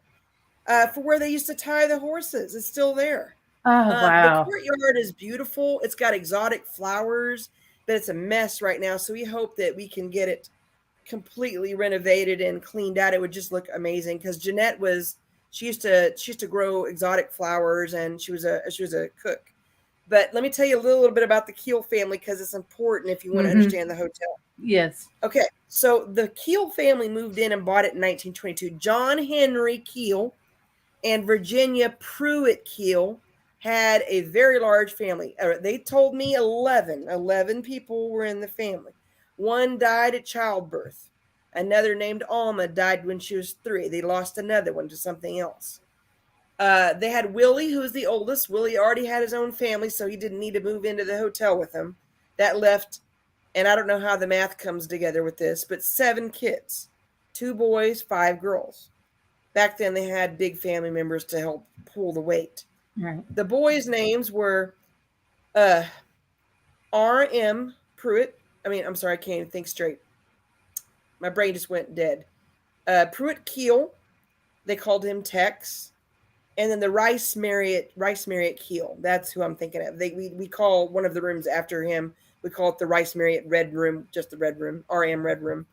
for where they used to tie the horses. It's still there. Oh, wow. The courtyard is beautiful. It's got exotic flowers, but it's a mess right now. So we hope that we can get it completely renovated and cleaned out. It would just look amazing because Jeanette she used to grow exotic flowers, and she was a cook. But let me tell you a little bit about the Kiel family because it's important if you want to understand the hotel. Yes. Okay. So the Kiel family moved in and bought it in 1922. John Henry Kiel and Virginia Pruitt Kiel had a very large family. They told me 11 people were in the family. One died at childbirth. Another named Alma died when she was 3. They lost another one to something else. They had Willie, who was the oldest. Willie already had his own family, so he didn't need to move into the hotel with them. That left, and I don't know how the math comes together with this, but 7 kids, 2 boys, 5 girls. Back then, they had big family members to help pull the weight. Right. The boys' names were R.M. Pruitt. I'm sorry, I can't even think straight. My brain just went dead. Pruitt Kiel, they called him Tex. And then the Rice Marriott Kiel. That's who I'm thinking of. We call one of the rooms after him. We call it the Rice Marriott Red Room, just the Red Room, RM Red Room.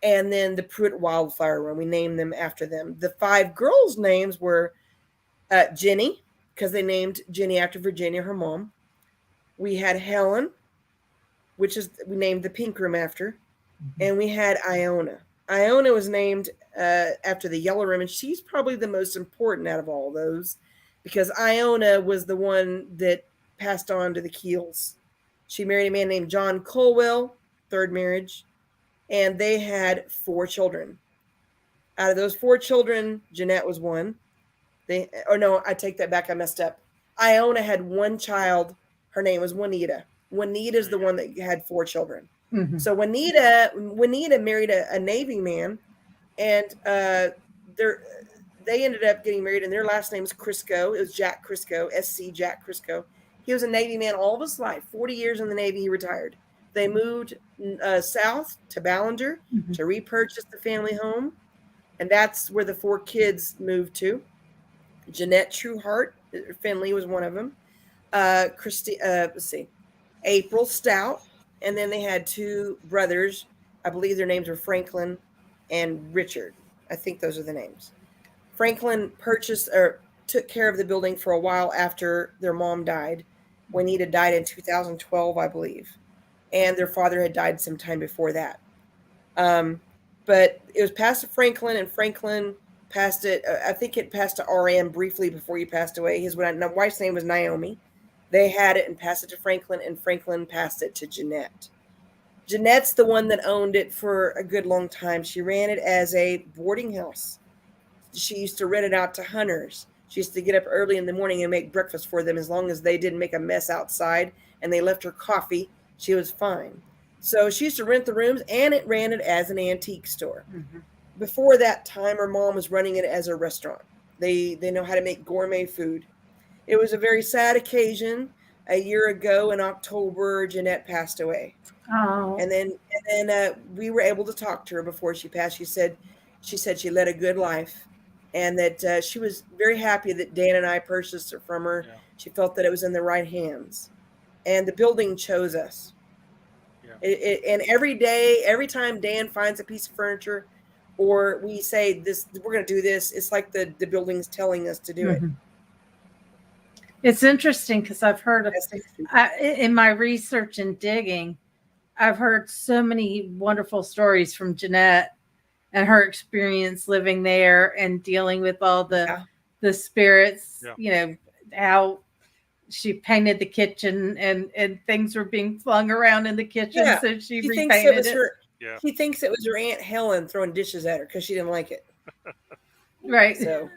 And then the Pruitt Wildflower Room. We named them after them. The 5 girls' names were Jenny, because they named Jenny after Virginia, her mom. We had Helen, we named the Pink Room after. And we had Iona. Iona was named after the Yellow Room, and she's probably the most important out of all those because Iona was the one that passed on to the Kiels. She married a man named John Colwell, 3rd marriage, and they had 4 children. Out of those 4 children, Jeanette was one. I take that back. I messed up. Iona had 1 child. Her name was Juanita. Juanita is the one that had 4 children. Mm-hmm. So Juanita married a Navy man, and they ended up getting married, and their last name is Crisco. It was Jack Crisco, SC Jack Crisco. He was a Navy man all of his life. 40 years in the Navy, he retired. They moved south to Ballinger to repurchase the family home, and that's where the 4 kids moved to. Jeanette Trueheart Finley was one of them. April Stout. And then they had 2 brothers. I believe their names were Franklin and Richard. I think those are the names. Franklin took care of the building for a while after their mom died. Juanita died in 2012, I believe. And their father had died sometime before that. But it was passed to Franklin, and Franklin passed it. I think it passed to RM briefly before he passed away. His wife's name was Naomi. They had it and passed it to Franklin, and Franklin passed it to Jeanette. Jeanette's the one that owned it for a good long time. She ran it as a boarding house. She used to rent it out to hunters. She used to get up early in the morning and make breakfast for them. As long as they didn't make a mess outside and they left her coffee, she was fine. So she used to rent the rooms, and it ran it as an antique store. Mm-hmm. Before that time, her mom was running it as a restaurant. They know how to make gourmet food. It was a very sad occasion. A year ago in October, Jeanette passed away. Oh. And then we were able to talk to her before she passed. She said she led a good life, and that she was very happy that Dan and I purchased it from her. Yeah. She felt that it was in the right hands, and the building chose us. And every day, every time Dan finds a piece of furniture, or we say this, we're going to do this, it's like the building's telling us to do it. It's interesting because I've heard in my research and digging, I've heard so many wonderful stories from Jeanette and her experience living there and dealing with all the spirits, you know, how she painted the kitchen and things were being flung around in the kitchen. Yeah. So she thinks repainted it. He thinks it was her Aunt Helen throwing dishes at her because she didn't like it. Right. So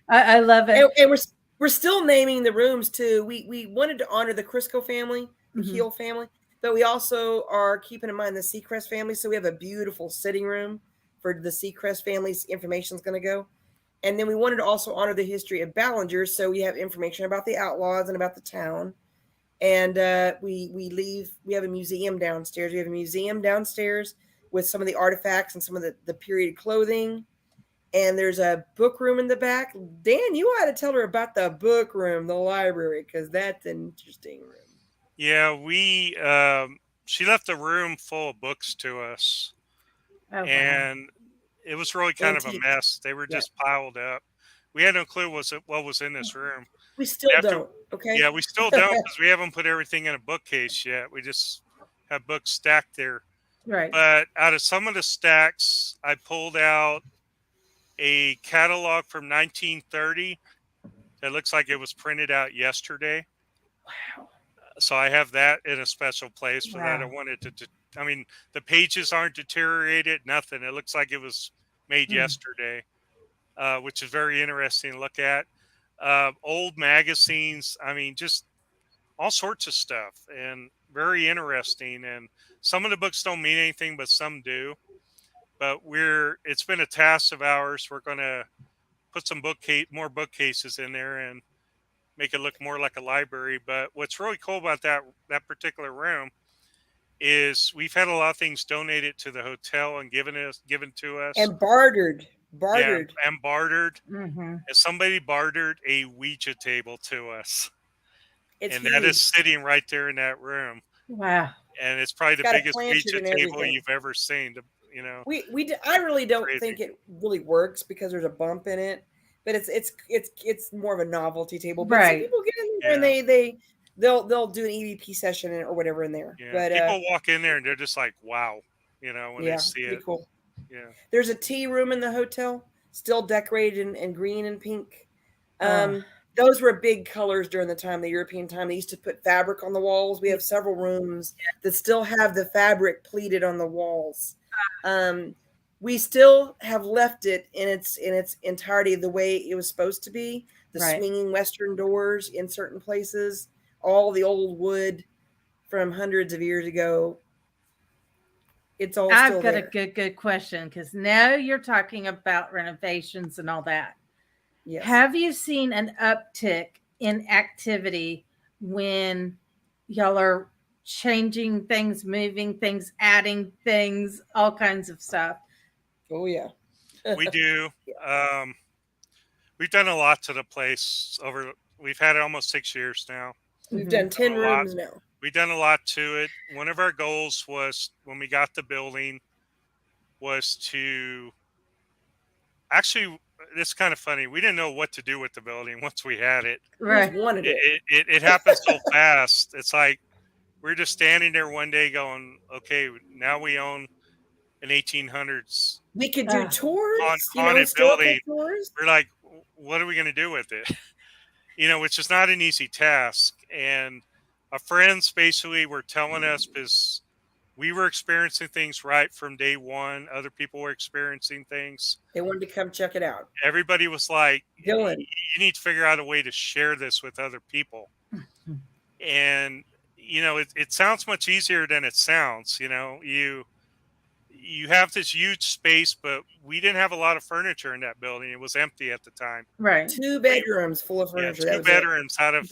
I love it. And we're still naming the rooms too. We wanted to honor the Crisco family, the Kiel family, but we also are keeping in mind the Seacrest family. So we have a beautiful sitting room for the Seacrest family's information is going to go. And then we wanted to also honor the history of Ballinger. So we have information about the outlaws and about the town. And we have a museum downstairs. We have a museum downstairs with some of the artifacts and some of the period clothing. And there's a book room in the back. Dan, you ought to tell her about the book room, the library, because that's an interesting room. Yeah, she left a room full of books to us. Oh, and it was really kind of a mess. They were just piled up. We had no clue what was in this room. We still don't, okay? Yeah, we still don't because we haven't put everything in a bookcase yet. We just have books stacked there. Right. But out of some of the stacks, I pulled out a catalog from 1930 that looks like it was printed out yesterday. Wow. So I have that in a special place for that. I wanted to, I mean, the pages aren't deteriorated, nothing. It looks like it was made yesterday, which is very interesting to look at. Old magazines, I mean, just all sorts of stuff and very interesting. And some of the books don't mean anything, but some do. But it's been a task of ours. We're going to put some more bookcases in there and make it look more like a library. But what's really cool about that particular room is we've had a lot of things donated to the hotel and given to us. And bartered. Yeah, and bartered. Mm-hmm. And somebody bartered a Ouija table to us. It's and huge. that is sitting right there in that room. Wow. And it's probably the got a biggest planchette Ouija and table everything. you've ever seen. You know, I really don't Crazy. think it really works because there's a bump in it, but it's more of a novelty table. But some people get in there and they'll do an EVP session or whatever in there. Yeah. But people walk in there and they're just like, wow, you know, when they see pretty it. Cool. Yeah. There's a tea room in the hotel, still decorated in green and pink. Those were big colors during the European time. They used to put fabric on the walls. We have several rooms that still have the fabric pleated on the walls. We still have left it in its entirety the way it was supposed to be. The swinging western doors in certain places, all the old wood from hundreds of years ago. It's all I've still got there. a good question because now you're talking about renovations and all that. Yes. Have you seen an uptick in activity when y'all are changing things, moving things, adding things, all kinds of stuff? Oh, yeah. We do. We've done a lot to the place we've had it almost 6 years now. We've done 10 rooms now. We've done a lot to it. One of our goals was when we got the building was to actually, it's kind of funny. We didn't know what to do with the building once we had it. Right. It happened so fast. It's like we're just standing there one day going, okay, now we own an 1800s. We could do tours, haunted building. Tours. We're like, what are we going to do with it? Which is not an easy task. And our friends basically were telling us because we were experiencing things right from day one. Other people were experiencing things. They wanted to come check it out. Everybody was like, Dylan, you need to figure out a way to share this with other people. And, it sounds much easier than it sounds. You have this huge space, but we didn't have a lot of furniture in that building. It was empty at the time. Right. 2 bedrooms full of furniture. Yeah, 2 bedrooms out of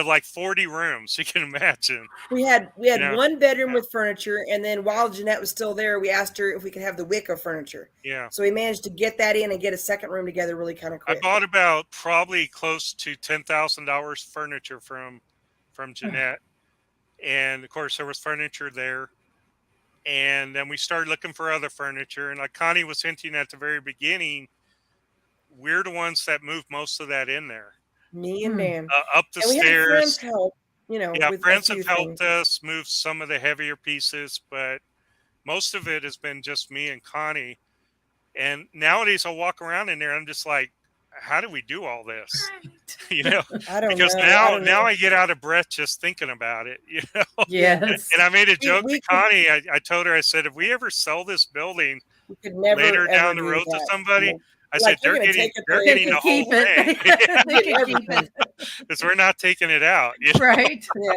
like 40 rooms. You can imagine. We had 1 bedroom with furniture, and then while Jeanette was still there, we asked her if we could have the Wicca furniture. Yeah. So we managed to get that in and get a second room together really kind of quick. I bought about probably close to $10,000 furniture from Jeanette. and of course there was furniture there. And then we started looking for other furniture, and like Connie was hinting at the very beginning, we're the ones that moved most of that in there. Me and Dan. Up the and we stairs. Had friends help, Yeah, with friends a few have helped things. us move some of the heavier pieces, but most of it has been just me and Connie. And nowadays I'll walk around in there and I'm just like, how do we do all this? I don't because know. now I get out of breath just thinking about it. Yes. And I made a joke to Connie. I told her, I said, if we ever sell this building we could never, later down the road to somebody, I said, they're getting the whole thing. Because we're not taking it out. Right. Yeah.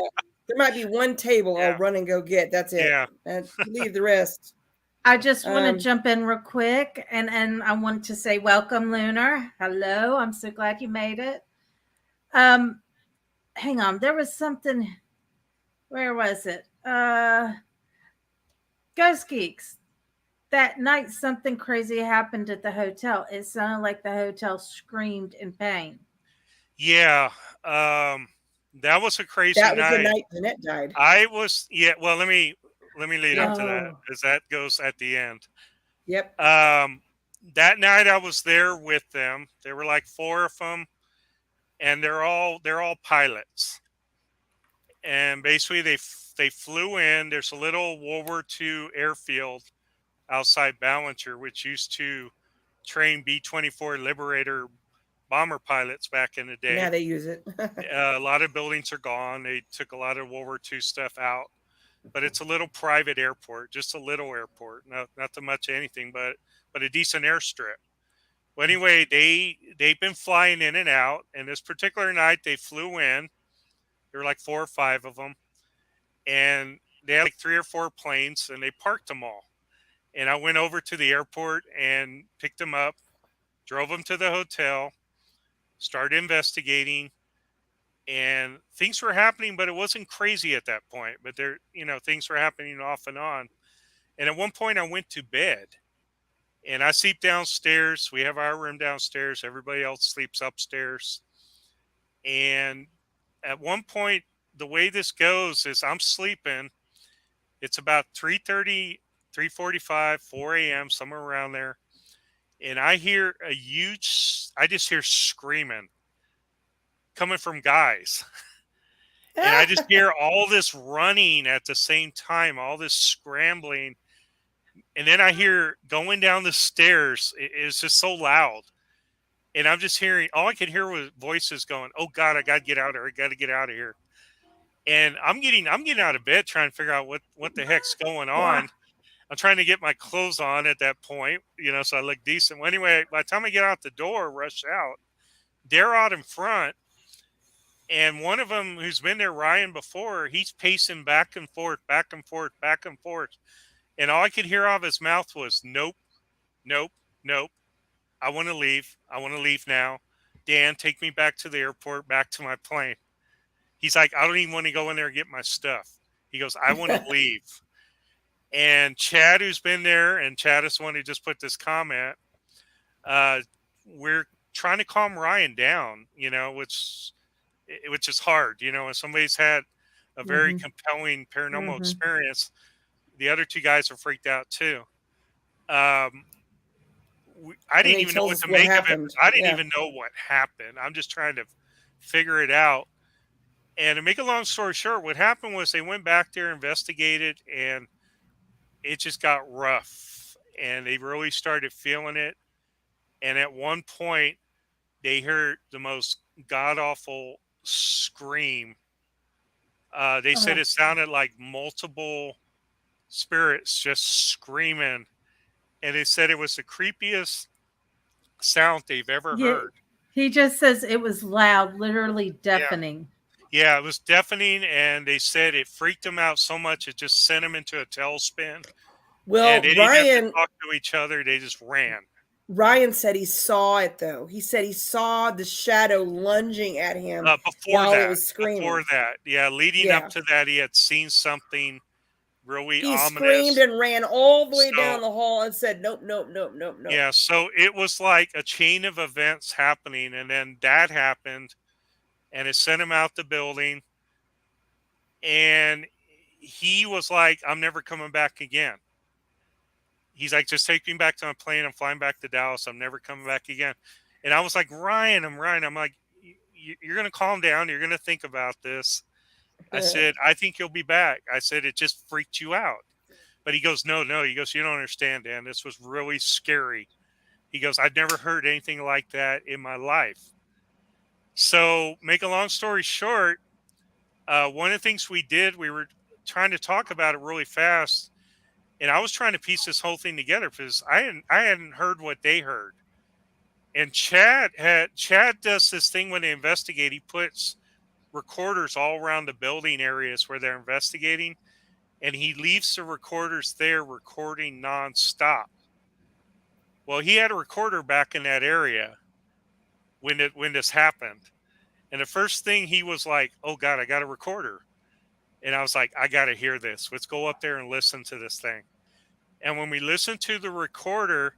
There might be one table I'll run and go get. That's it. Yeah. And leave the rest. I just want to jump in real quick, and I want to say welcome, Lunar. Hello, I'm so glad you made it. Hang on, there was something. Where was it? Ghost Geeks. That night, something crazy happened at the hotel. It sounded like the hotel screamed in pain. Yeah, that was a crazy night. That was the night Jeanette died. Well, let me lead up to that, because that goes at the end. Yep. That night I was there with them. There were like 4 of them, and they're all pilots. And basically they flew in. There's a little World War II airfield outside Ballinger, which used to train B-24 Liberator bomber pilots back in the day. Yeah, they use it. A lot of buildings are gone. They took a lot of World War II stuff out. But it's a little private airport, just a little airport, not too much anything, but a decent airstrip. Well, anyway, they've been flying in and out, and this particular night they flew in. There were like 4 or 5 of them, and they had like 3 or 4 planes, and they parked them all. And I went over to the airport and picked them up, drove them to the hotel, started investigating. And things were happening, but it wasn't crazy at that point. But things were happening off and on. And at one point I went to bed and I sleep downstairs. We have our room downstairs. Everybody else sleeps upstairs. And at one point, the way this goes is I'm sleeping. It's about 3:30, 3:45, 4 a.m., somewhere around there. And I hear I just hear screaming coming from guys. And I just hear all this running at the same time, all this scrambling. And then I hear going down the stairs. It's just so loud. And I'm just hearing, all I could hear was voices going, oh God, I got to get out of here. I got to get out of here. And I'm getting out of bed trying to figure out what the heck's going on. I'm trying to get my clothes on at that point, so I look decent. Well, anyway, by the time I get out the door, rush out, they're out in front. And one of them who's been there, Ryan, before, he's pacing back and forth, back and forth, back and forth. And all I could hear out of his mouth was, nope, nope, nope. I want to leave. I want to leave now. Dan, take me back to the airport, back to my plane. He's like, I don't even want to go in there and get my stuff. He goes, I want to leave. And Chad, who's been there, and Chad is the one who just put this comment, we're trying to calm Ryan down, which is hard, when somebody's had a very compelling paranormal experience. The other 2 guys are freaked out too. I didn't even know what to make of it. I didn't even know what happened. I'm just trying to figure it out. And to make a long story short, what happened was they went back there, investigated, and it just got rough. And they really started feeling it. And at one point, they heard the most god-awful scream. They said it sounded like multiple spirits just screaming, and they said it was the creepiest sound they've ever heard. He just says it was loud, literally deafening. Yeah, it was deafening, and they said it freaked them out so much it just sent them into a tailspin. Well, and they didn't Ryan have to talk to each other; they just ran. Ryan said he saw it, though. He said he saw the shadow lunging at him while it was screaming. Before that, leading up to that, he had seen something really ominous. He screamed and ran all the way down the hall and said, nope, nope, nope, nope, nope. Yeah, so it was like a chain of events happening, and then that happened, and it sent him out the building. And he was like, I'm never coming back again. He's like, just take me back to my plane. I'm flying back to Dallas. I'm never coming back again. And I was like, Ryan, I'm like, you're going to calm down. You're going to think about this. I said, I think you'll be back. I said, it just freaked you out. But he goes, no. He goes, you don't understand, Dan. This was really scary. He goes, I've never heard anything like that in my life. So make a long story short, one of the things we did, we were trying to talk about it really fast. And I was trying to piece this whole thing together because I hadn't heard what they heard. And Chad does this thing when they investigate. He puts recorders all around the building areas where they're investigating, and he leaves the recorders there recording nonstop. Well, he had a recorder back in that area when this happened. And the first thing he was like, oh God, I got a recorder. And I was like, I got to hear this. Let's go up there and listen to this thing. And when we listen to the recorder,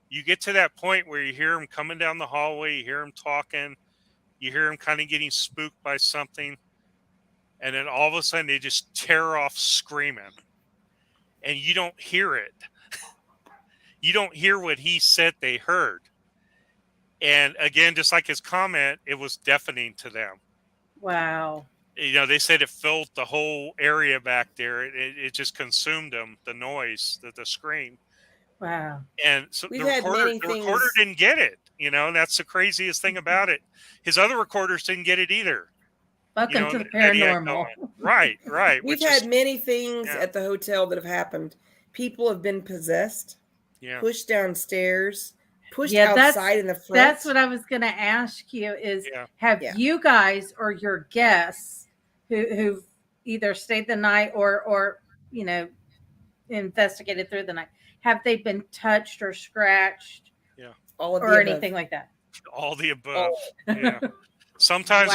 you get to that point where you hear him coming down the hallway, you hear him talking, you hear him kind of getting spooked by something. And then all of a sudden they just tear off screaming. And you don't hear it. You don't hear what he said they heard. And again, just like his comment, it was deafening to them. Wow. You know, they said it filled the whole area back there. It just consumed them, the noise, the scream. Wow. And so the recorder didn't get it, you know, and that's the craziest thing about it. His other recorders didn't get it either. Welcome to the paranormal. Right. We've had many things at the hotel that have happened. People have been possessed, pushed downstairs, pushed outside in the front. That's what I was going to ask you is, have you guys or your guests who've either stayed the night or you know, investigated through the night, have they been touched or scratched? Yeah. All of or anything like that? All the above. Yeah. Sometimes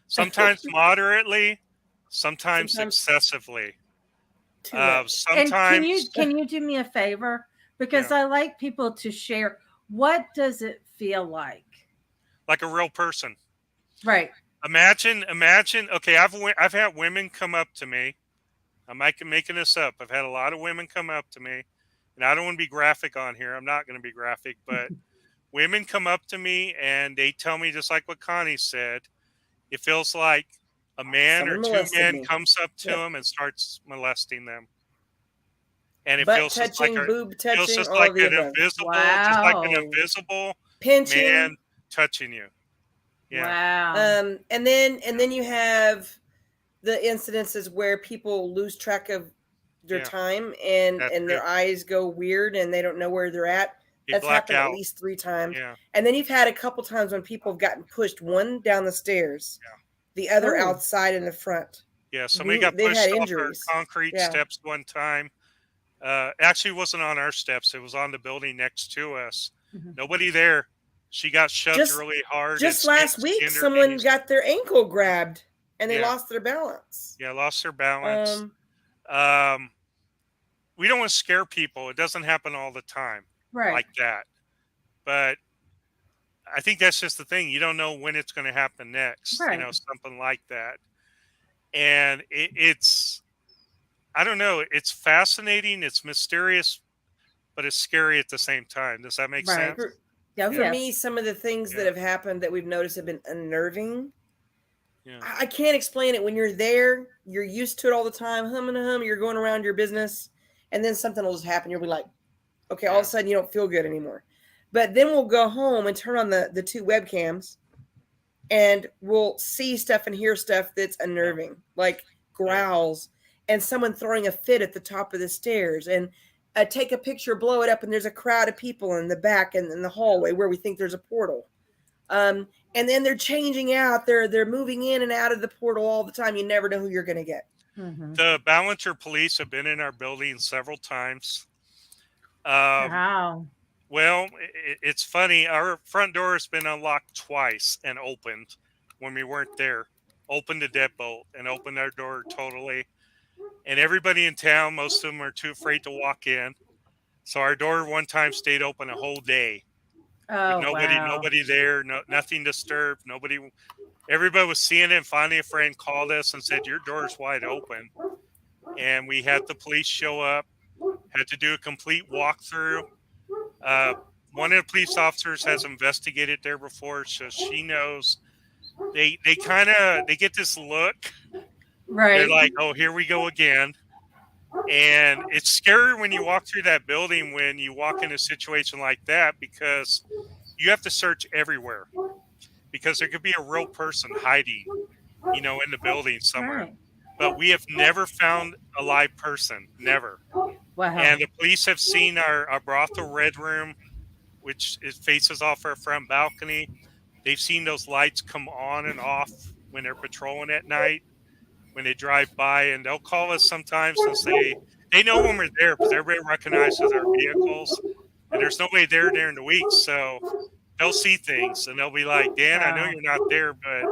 sometimes moderately, sometimes excessively. Sometimes. And can you do me a favor? Because I like people to share. What does it feel like? Like a real person. Right. Imagine. Okay, I've had women come up to me. I'm making this up. I've had a lot of women come up to me, and I don't want to be graphic on here. I'm not going to be graphic, but women come up to me and they tell me just like what Connie said. It feels like a man or two men comes up to them and starts molesting them. And it feels just like boob touching, feels just like an invisible pinching man touching you. Yeah. Wow. And then you have the incidences where people lose track of their time and their eyes go weird and they don't know where they're at. That's happened at least 3 times. Yeah. And then you've had a couple times when people have gotten pushed, one down the stairs, the other outside in the front. Yeah, somebody got pushed off their concrete steps one time. Actually, it wasn't on our steps. It was on the building next to us. Mm-hmm. Nobody there. She got shoved really hard. Just last week, someone got their ankle grabbed and they lost their balance. Yeah, lost their balance. We don't want to scare people. It doesn't happen all the time like that. But I think that's just the thing. You don't know when it's going to happen next. Right. You know, something like that. And it's, I don't know. It's fascinating. It's mysterious, but it's scary at the same time. Does that make sense? For me, some of the things that have happened that we've noticed have been unnerving. Yeah. I can't explain it. When you're there, you're used to it all the time. Hum and hum, you're going around your business, and then something will just happen. You'll be like, okay, all of a sudden you don't feel good anymore. But then we'll go home and turn on the 2 webcams, and we'll see stuff and hear stuff that's unnerving, like growls and someone throwing a fit at the top of the stairs, and take a picture, blow it up, and there's a crowd of people in the back and in the hallway where we think there's a portal. And then they're changing out. They're moving in and out of the portal all the time. You never know who you're going to get. Mm-hmm. The Ballinger police have been in our building several times. Wow. Well, it's funny. Our front door has been unlocked twice and opened when we weren't there. Opened the deadbolt and opened our door totally. And everybody in town, most of them are too afraid to walk in. So our door one time stayed open a whole day. Oh, nobody there, nothing disturbed. Everybody was seeing it. And finally, a friend called us and said, "Your door's wide open." and we had the police show up. Had to do a complete walkthrough. One of the police officers has investigated there before, so she knows. They get this look. Right. They're like, oh, here we go again. And it's scary when you walk through that building when you walk in a situation like that, because you have to search everywhere, because there could be a real person hiding, in the building somewhere. Right. But we have never found a live person. Never. Wow. And the police have seen our brothel red room, which faces off our front balcony. They've seen those lights come on and off when they're patrolling at night, when they drive by, and they'll call us sometimes and say they know when we're there because everybody recognizes our vehicles, and there's nobody there during the week. So they'll see things and they'll be like, Dan, I know you're not there, but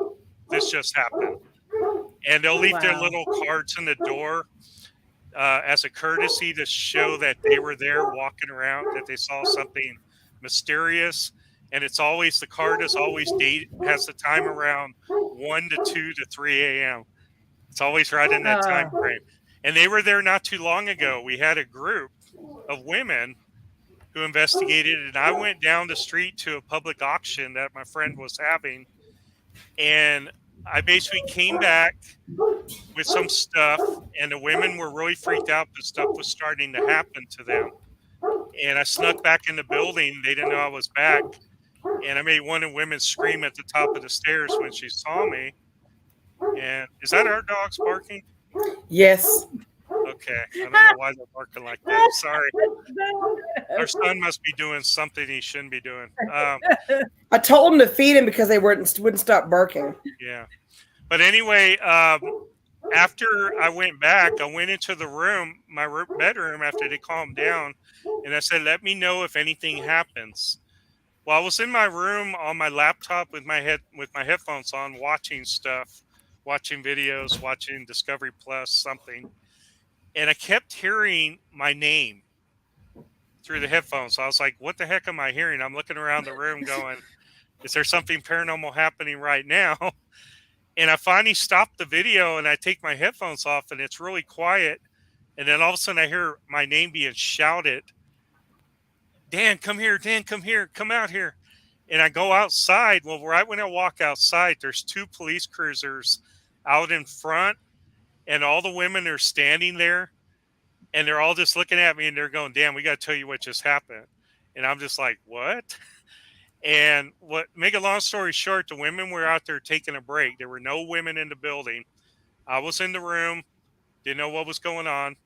this just happened. And they'll leave their little cards in the door as a courtesy to show that they were there walking around, that they saw something mysterious. And it's always, the card is always has the time around 1 to 2 to 3 a.m. It's always right in that time frame. And they were there not too long ago. We had a group of women who investigated, and I went down the street to a public auction that my friend was having, and I basically came back with some stuff, and the women were really freaked out that stuff was starting to happen to them. And I snuck back in the building. They didn't know I was back. And I made one of the women scream at the top of the stairs when she saw me. And is that our dogs barking? Yes. Okay. I don't know why they're barking like that. Sorry. Our son must be doing something he shouldn't be doing. I told him to feed him because they wouldn't stop barking. Yeah. But anyway, after I went back, I went into the room, my bedroom, after they calmed down, and I said, let me know if anything happens. Well, I was in my room on my laptop with my headphones on, watching stuff, watching videos, watching Discovery Plus, something. And I kept hearing my name through the headphones. So I was like, what the heck am I hearing? I'm looking around the room going, is there something paranormal happening right now? And I finally stopped the video and I take my headphones off and it's really quiet. And then all of a sudden I hear my name being shouted. Dan, come here. Dan, come here. Come out here. And I go outside. Well, right when I walk outside, there's 2 police cruisers out in front, and all the women are standing there, and they're all just looking at me, and they're going, Dan, we got to tell you what just happened. And I'm just like, what? And make a long story short, the women were out there taking a break. There were no women in the building. I was in the room, didn't know what was going on.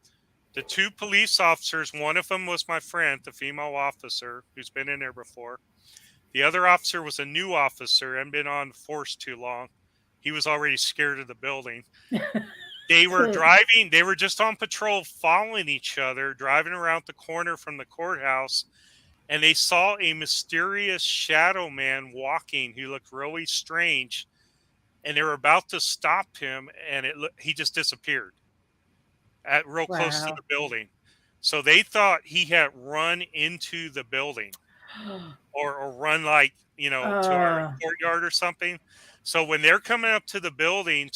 The 2 police officers, one of them was my friend, the female officer who's been in there before. The other officer was a new officer, hadn't been on the force too long. He was already scared of the building. They were driving, they were just on patrol, following each other, driving around the corner from the courthouse, and they saw a mysterious shadow man walking who looked really strange, and they were about to stop him, and he just disappeared real close to the building. So they thought he had run into the building or run to our courtyard or something. So when they're coming up to the building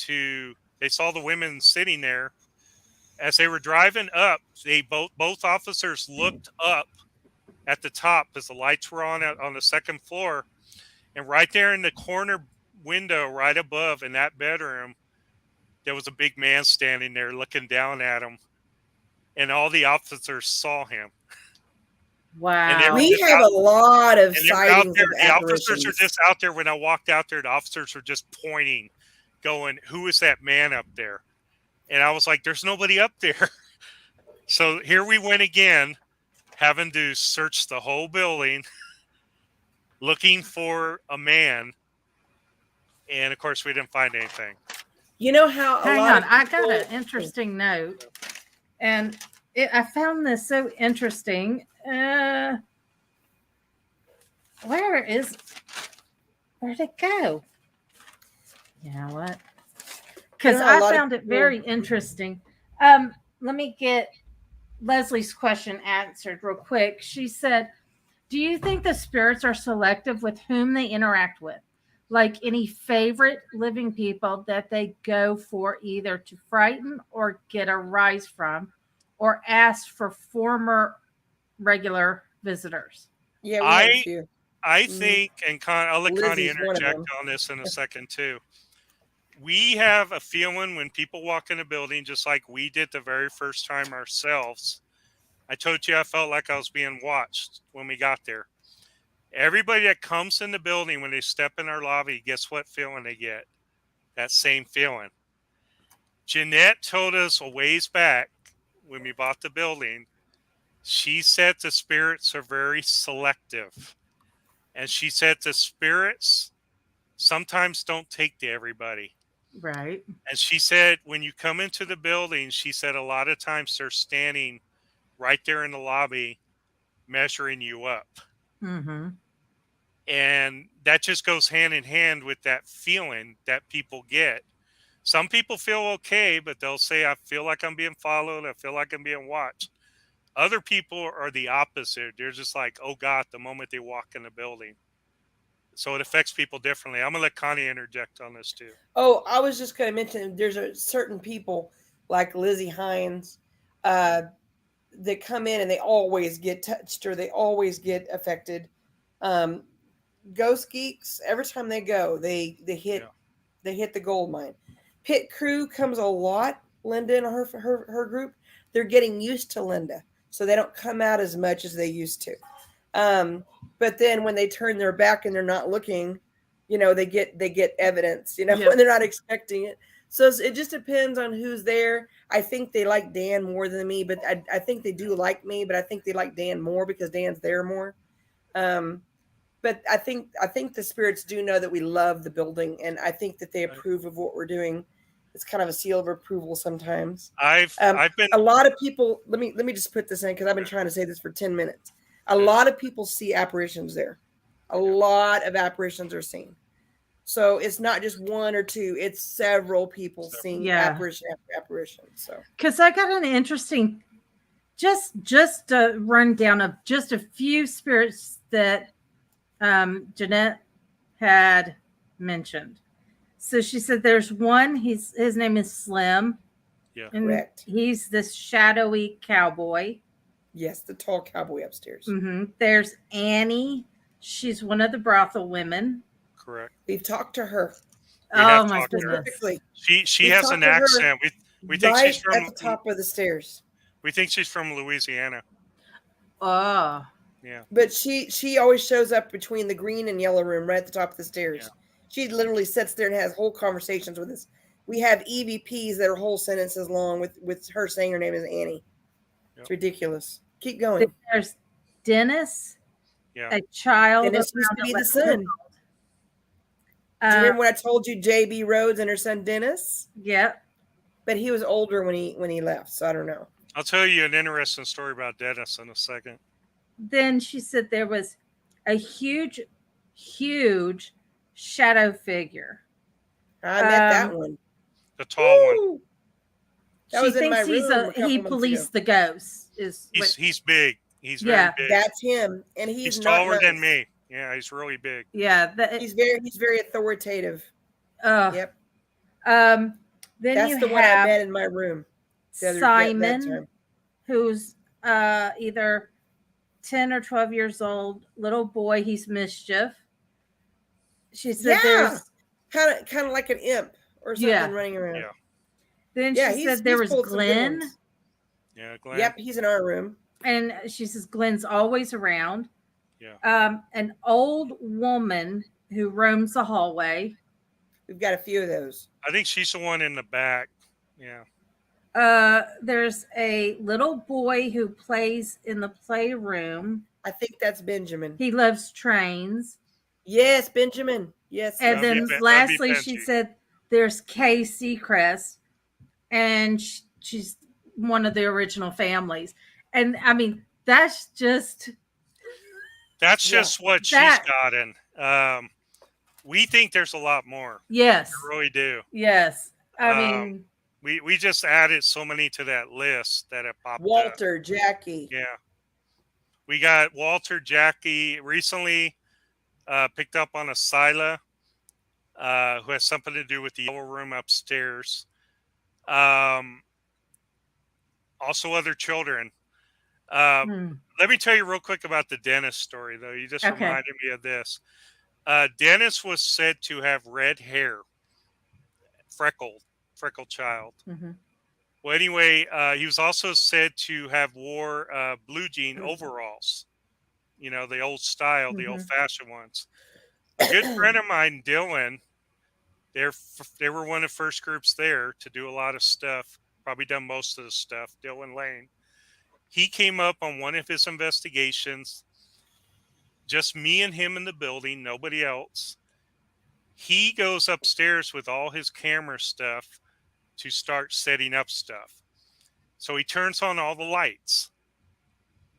they saw the women sitting there. As they were driving up, both officers looked up at the top as the lights were on the second floor. And right there in the corner window, right above in that bedroom, there was a big man standing there looking down at him. And all the officers saw him. Wow. We have a lot of sightings of the officers are just out there. When I walked out there, the officers were just pointing, going, who is that man up there? And I was like, there's nobody up there. So here we went again, having to search the whole building, looking for a man. And of course, we didn't find anything. You know how Hang on, I got an interesting note. And I found this so interesting. Where'd it go? You know what? Because I found it very interesting. Let me get Leslie's question answered real quick. She said, do you think the spirits are selective with whom they interact with? like any favorite living people that they go for either to frighten or get a rise from, or ask for former regular visitors? Yeah, we have a I few. I think, and I'll let Connie Lizzie's one of interject them. on this in a second too. We have a feeling when people walk in a building, just like we did the very first time ourselves. I told you I felt like I was being watched when we got there. Everybody that comes in the building, when they step in our lobby, guess what feeling they get? That same feeling. Jeanette told us a ways back when we bought the building, she said the spirits are very selective. And she said the spirits sometimes don't take to everybody. Right. And she said when you come into the building, she said a lot of times they're standing right there in the lobby measuring you up. Mm-hmm. And that just goes hand in hand with that feeling that people get. Some people feel okay, but they'll say, I feel like I'm being followed. I feel like I'm being watched. Other people are the opposite. They're just like, oh God, the moment they walk in the building. So it affects people differently. I'm going to let Connie interject on this too. Oh, I was just going to mention there's a certain people like Lizzie Hines that come in and they always get touched or they always get affected. Ghost geeks, every time they go, they hit the gold mine. Pit crew comes a lot. Linda and her group, they're getting used to Linda, so they don't come out as much as they used to. But then when they turn their back and they're not looking, they get evidence, when they're not expecting it. So it just depends on who's there. I think they like Dan more than me, but I think they do like me, but I think they like Dan more because Dan's there more. But I think the spirits do know that we love the building, and I think that they approve of what we're doing. It's kind of a seal of approval sometimes. I've been a lot of people. Let me just put this in because I've been trying to say this for 10 minutes. A lot of people see apparitions there. A lot of apparitions are seen. So it's not just one or two; it's several people seeing apparition after apparition. So because I got an interesting, just a rundown of just a few spirits that Jeanette had mentioned. So she said there's one. His name is Slim. Yeah, and correct. He's this shadowy cowboy. Yes, the tall cowboy upstairs. Mm-hmm. There's Annie. She's one of the brothel women. Correct. We've talked to her. Oh my goodness. She has an accent. We think she's from at the top of the stairs. We think she's from Louisiana. Oh. Yeah. But she always shows up between the green and yellow room right at the top of the stairs. Yeah. She literally sits there and has whole conversations with us. We have EVPs that are whole sentences long with her saying her name is Annie. Yep. It's ridiculous. Keep going. There's Dennis. Yeah. A child. Dennis used to be the son. Do you remember when I told you JB Rhodes and her son Dennis? Yep. But he was older when he left, so I don't know. I'll tell you an interesting story about Dennis in a second. Then she said there was a huge shadow figure. I met that one. The tall one. That was in my room. He policed the ghosts. He's big. He's very big. That's him, and he's taller than me. Yeah, he's really big. Yeah, he's very authoritative. Yep. Then that's the one I met in my room. Simon, who's either 10 or 12 years old, little boy. He's mischief. She said there's kind of like an imp or something running around. Yeah. Then she said there was Glenn. Yeah, Glenn. Yep, he's in our room. And she says Glenn's always around. Yeah. An old woman who roams the hallway. We've got a few of those. I think she's the one in the back. Yeah. There's a little boy who plays in the playroom. I think that's Benjamin. He loves trains. Yes, Benjamin. Yes. And then lastly, she said there's Kay Seacrest, and she's one of the original families. And I mean, that's just what she's gotten. We think there's a lot more. Yes. We really do. Yes. I mean, we just added so many to that list that it popped Walter, up. Jackie. Yeah. We got Walter, Jackie recently picked up on a Sila who has something to do with the yellow room upstairs. Also, other children. Let me tell you real quick about the Dennis story, though. You just reminded me of this. Dennis was said to have red hair, freckled child. Well, anyway, he was also said to have wore blue jean overalls. You know, the old style, the old-fashioned ones. A good friend of mine, Dylan, they were one of the first groups there to do a lot of stuff. Probably done most of the stuff. Dylan Lane. He came up on one of his investigations. Just me and him in the building, nobody else. He goes upstairs with all his camera stuff to start setting up stuff. So he turns on all the lights.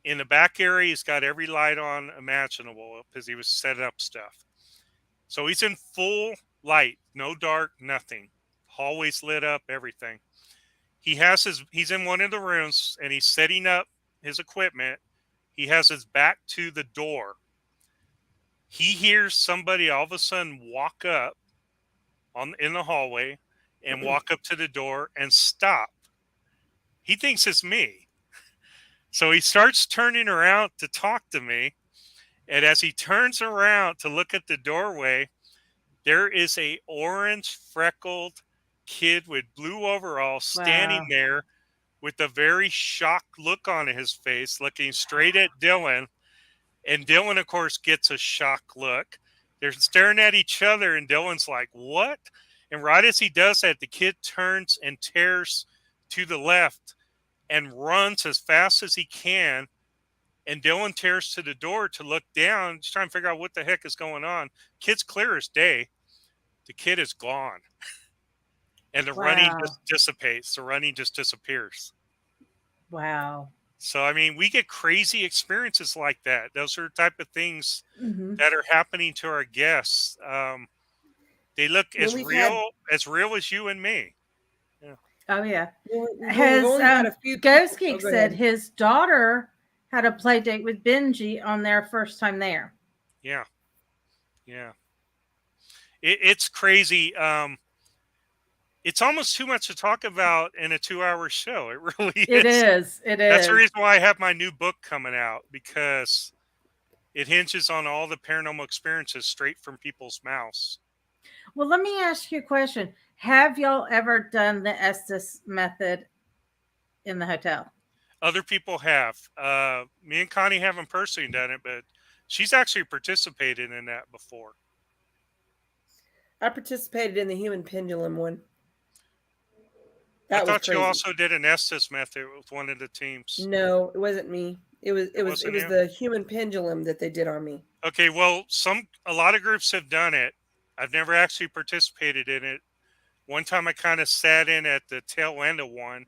In the back area, he's got every light on imaginable because he was setting up stuff. So he's in full light, no dark, nothing. Hallways lit up, everything. He's in one of the rooms and he's setting up his equipment. He has his back to the door. He hears somebody all of a sudden walk up in the hallway and walk up to the door and stop. He thinks it's me. So he starts turning around to talk to me. And as he turns around to look at the doorway, there is a orange freckled kid with blue overalls standing there with a very shocked look on his face, looking straight at Dylan. And Dylan, of course, gets a shocked look. They're staring at each other, and Dylan's like, what? And right as he does that, the kid turns and tears to the left and runs as fast as he can. And Dylan tears to the door to look down, just trying to figure out what the heck is going on. Kid's clear as day. The kid is gone. And the running just dissipates. The running just disappears. Wow. So, I mean, we get crazy experiences like that. Those are the type of things that are happening to our guests. They look as real as you and me. Yeah. Oh, yeah. Ghost Geek said his daughter had a play date with Benji on their first time there. Yeah. Yeah. It's crazy. It's almost too much to talk about in a 2-hour show. It really is. It is. That's the reason why I have my new book coming out, because it hinges on all the paranormal experiences straight from people's mouths. Well, let me ask you a question. Have y'all ever done the Estes method in the hotel? Other people have. Me and Connie haven't personally done it, but she's actually participated in that before. I participated in the human pendulum one. I thought you also did an Estes method with one of the teams. No, it wasn't me. It was the human pendulum that they did on me. Okay, well, a lot of groups have done it. I've never actually participated in it. One time I kind of sat in at the tail end of one.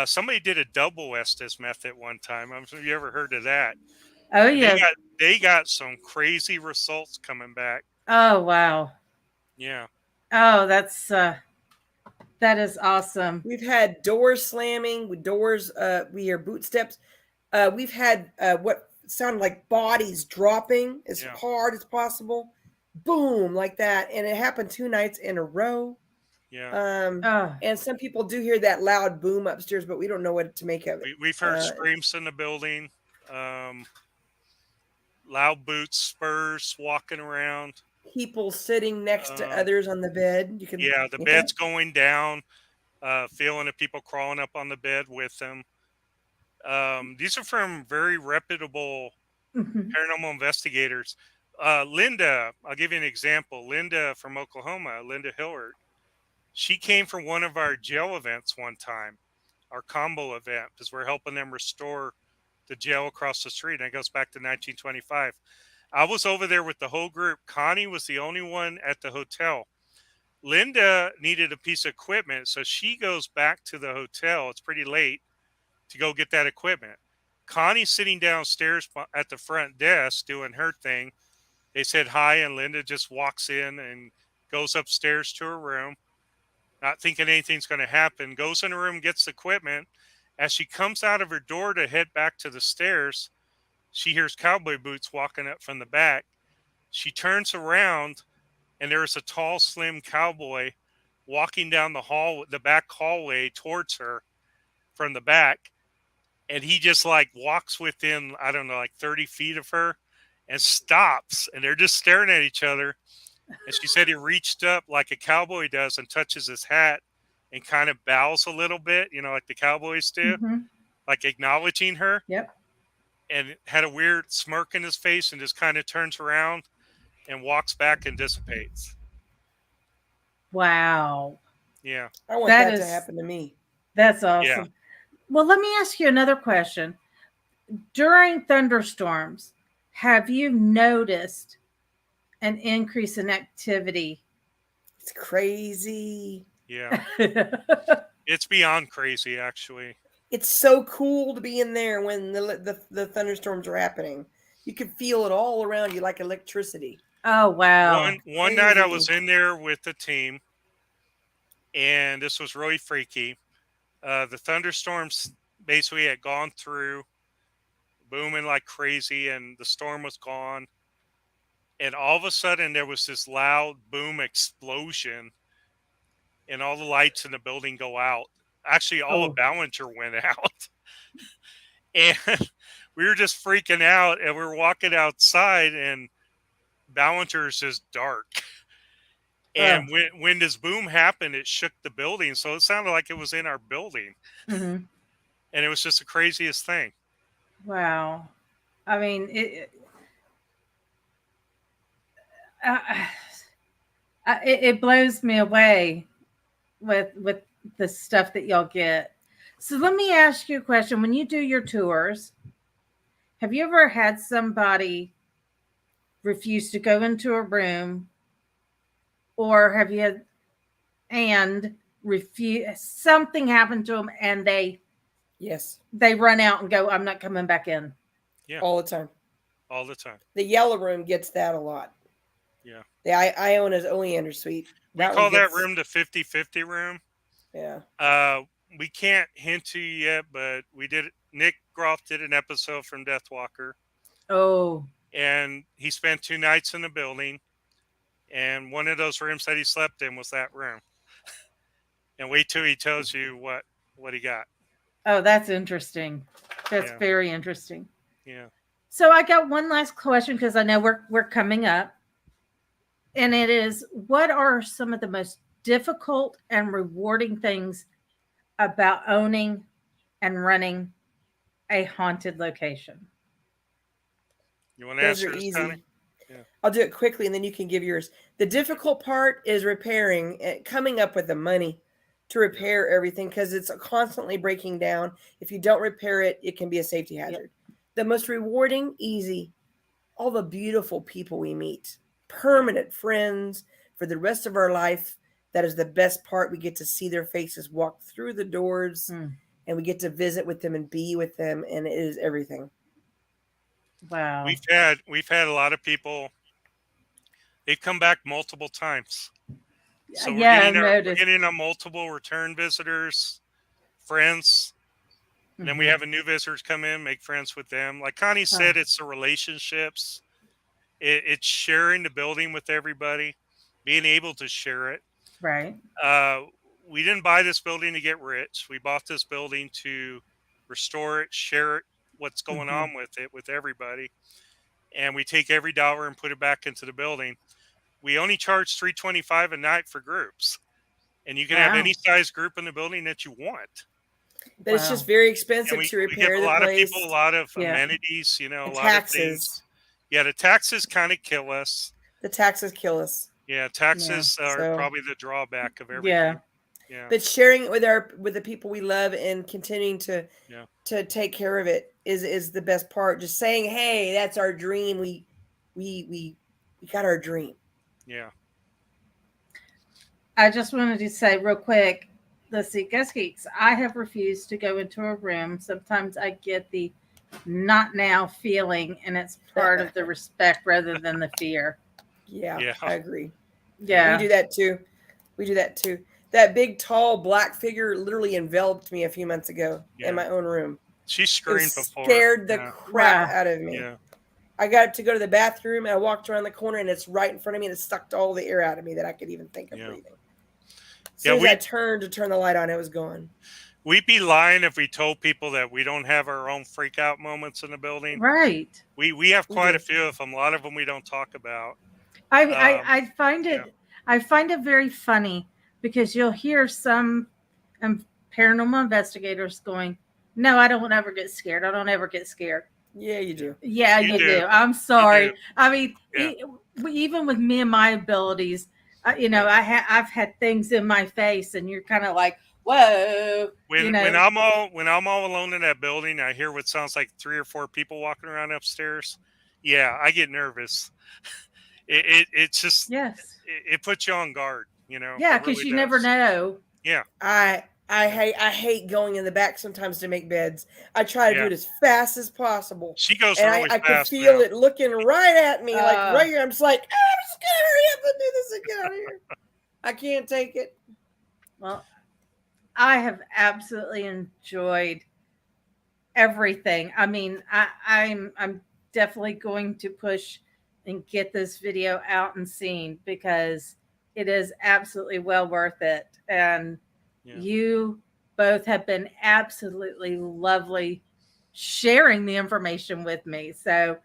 Somebody did a double Estes method one time. I'm sure you ever heard of that. Oh, yeah. They got some crazy results coming back. Oh, wow. Yeah. Oh, that is awesome. We've had doors slamming with doors. We hear boot steps. We've had what sounded like bodies dropping as hard as possible. Boom, like that. And it happened 2 nights in a row. Yeah. And some people do hear that loud boom upstairs, but we don't know what to make of it. We've heard screams in the building. Loud boots, spurs, walking around. People sitting next to others on the bed. The bed's going down. Feeling of people crawling up on the bed with them. These are from very reputable paranormal investigators. Linda, I'll give you an example. Linda from Oklahoma, Linda Hillard. She came from one of our jail events one time, our combo event, because we're helping them restore the jail across the street. And it goes back to 1925. I was over there with the whole group. Connie was the only one at the hotel. Linda needed a piece of equipment, so she goes back to the hotel. It's pretty late to go get that equipment. Connie's sitting downstairs at the front desk doing her thing. They said hi, and Linda just walks in and goes upstairs to her room, not thinking anything's going to happen, goes in her room, gets the equipment. As she comes out of her door to head back to the stairs, she hears cowboy boots walking up from the back. She turns around, and there was a tall, slim cowboy walking down the back hallway towards her from the back. And he just like walks within, I don't know, like 30 feet of her and stops. And they're just staring at each other. And she said he reached up like a cowboy does and touches his hat and kind of bows a little bit, like the cowboys do, like acknowledging her. Yep. And had a weird smirk in his face and just kind of turns around and walks back and dissipates. Wow. Yeah. I want that to happen to me. That's awesome. Yeah. Well, let me ask you another question. During thunderstorms, have you noticed an increase in activity? It's crazy. Yeah. It's beyond crazy, actually. It's so cool to be in there when the thunderstorms are happening. You can feel it all around you like electricity. Oh, wow. One night I was in there with the team, and this was really freaky. The thunderstorms basically had gone through, booming like crazy, and the storm was gone. And all of a sudden, there was this loud boom explosion, and all the lights in the building go out. Actually, all of Ballinger went out. And we were just freaking out, and we were walking outside, and Ballinger's just dark. And when this boom happened, it shook the building, so it sounded like it was in our building. Mm-hmm. And it was just the craziest thing. Wow. I mean, it blows me away with the stuff that y'all get. So let me ask you a question. When you do your tours, have you ever had somebody refuse to go into a room, or have you had something happened to them and they run out and go, I'm not coming back in? Yeah. All the time. All the time. The yellow room gets that a lot. Yeah. The Iona's Oleander Suite. We call that room the 50-50 room. Yeah. We can't hint to you yet, but Nick Groff did an episode from Deathwalker. Oh. And he spent 2 nights in the building. And one of those rooms that he slept in was that room. And wait till he tells you what he got. Oh, that's interesting. That's very interesting. Yeah. So I got one last question because I know we're coming up. And it is, what are some of the most difficult and rewarding things about owning and running a haunted location? You want to answer this, easy. Connie? Yeah. I'll do it quickly and then you can give yours. The difficult part is repairing, coming up with the money to repair everything because it's constantly breaking down. If you don't repair it, it can be a safety hazard. Yep. The most rewarding, easy, all the beautiful people we meet, permanent friends for the rest of our life. That is the best part. We get to see their faces walk through the doors and we get to visit with them and be with them. And it is everything. Wow. We've had a lot of people. They've come back multiple times. So we're getting a multiple return visitors, friends. And then we have a new visitors come in, make friends with them. Like Connie said, it's the relationships. It's sharing the building with everybody, being able to share it. Right. We didn't buy this building to get rich. We bought this building to restore it, share it, what's going on with it, with everybody. And we take every dollar and put it back into the building. We only charge $325 a night for groups. And you can have any size group in the building that you want. But it's just very expensive to repair we give the a lot place. of people a lot of amenities, a lot taxes. of things. Yeah, the taxes kind of kill us. The taxes kill us. Yeah, taxes are probably the drawback of everything. Yeah. But sharing it with the people we love and continuing to take care of it is the best part. Just saying, hey, that's our dream. We got our dream. Yeah. I just wanted to say real quick, let's see, Gus Geeks, I have refused to go into a room. Sometimes I get the not now feeling, and it's part of the respect rather than the fear. Yeah, I agree. Yeah. We do that too. That big, tall, black figure literally enveloped me a few months ago in my own room. She screamed before. Scared the crap out of me. Yeah. I got to go to the bathroom and I walked around the corner and it's right in front of me and it sucked all the air out of me that I could even think of breathing. As soon as I turned to turn the light on, it was gone. We'd be lying if we told people that we don't have our own freak out moments in the building. Right. We have quite a few of them. A lot of them we don't talk about. I find it very funny because you'll hear some paranormal investigators going, "No, I don't ever get scared. I don't ever get scared." Yeah, you do. Yeah, you do. I'm sorry. I mean, even with me and my abilities, I've had things in my face, and you're kind of like, "Whoa!" When I'm all alone in that building, I hear what sounds like 3 or 4 people walking around upstairs. Yeah, I get nervous. It's just it puts you on guard, Yeah, because you never know. Yeah. I hate going in the back sometimes to make beds. I try to do it as fast as possible. She goes and really I fast. can feel it looking right at me, like right here. I'm just like, I'm just gonna hurry up and do this and get out of here. I can't take it. Well, I have absolutely enjoyed everything. I mean, I'm definitely going to push and get this video out and seen because it is absolutely well worth it. And you both have been absolutely lovely sharing the information with me. So,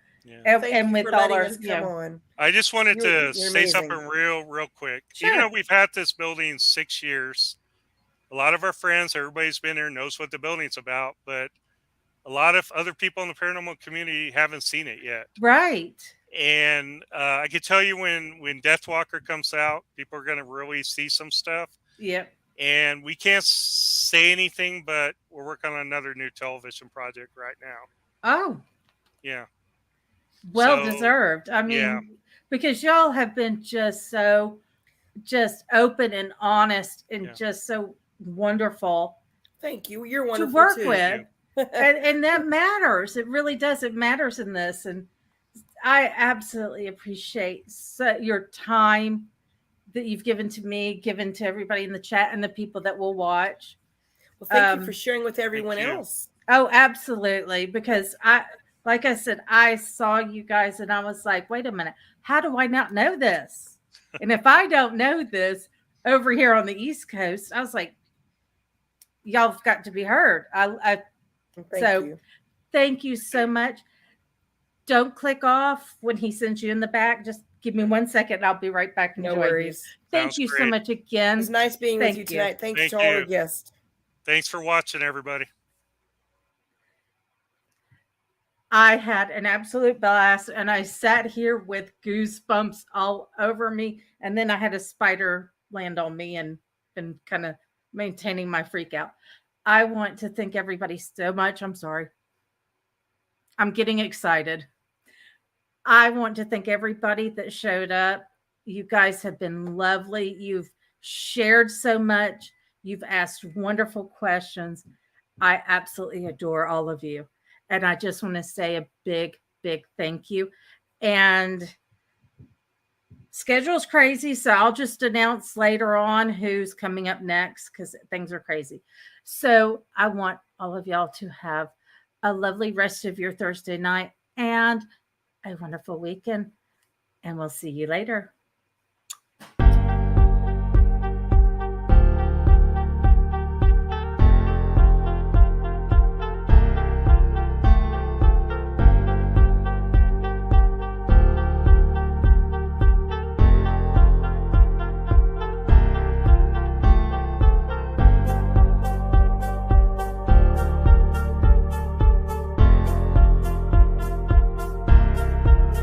and with all our, come on. I just wanted to say amazing. something real quick. Sure. Even though we've had this building 6 years, a lot of our friends, everybody's been there, knows what the building's about, but a lot of other people in the paranormal community haven't seen it yet. Right. And I can tell you when Deathwalker comes out, people are going to really see some stuff. Yep. And we can't say anything, but we're working on another new television project right now. Oh. Yeah. Well deserved. I mean, because y'all have been just open and honest and just so wonderful. Thank you. You're wonderful to work too. with. and that matters. It really does. It matters in this. And I absolutely appreciate your time that you've given to me, given to everybody in the chat and the people that will watch. Well, thank you for sharing with everyone else. Oh, absolutely. Because like I said, I saw you guys and I was like, wait a minute, how do I not know this? And if I don't know this over here on the East Coast, I was like, y'all have got to be heard. Thank you so much. Don't click off when he sends you in the back. Just give me 1 second and I'll be right back. No worries. Thank you so much again. It was nice being with you tonight. Thanks to all our guests. Thanks for watching, everybody. I had an absolute blast and I sat here with goosebumps all over me. And then I had a spider land on me and been kind of maintaining my freak out. I want to thank everybody so much. I'm sorry. I'm getting excited. I want to thank everybody that showed up. You guys have been lovely. You've shared so much. You've asked wonderful questions. I absolutely adore all of you. And I just want to say a big, big thank you. And schedule's crazy, so I'll just announce later on who's coming up next because things are crazy. So I want all of y'all to have a lovely rest of your Thursday night and a wonderful weekend. And we'll see you later.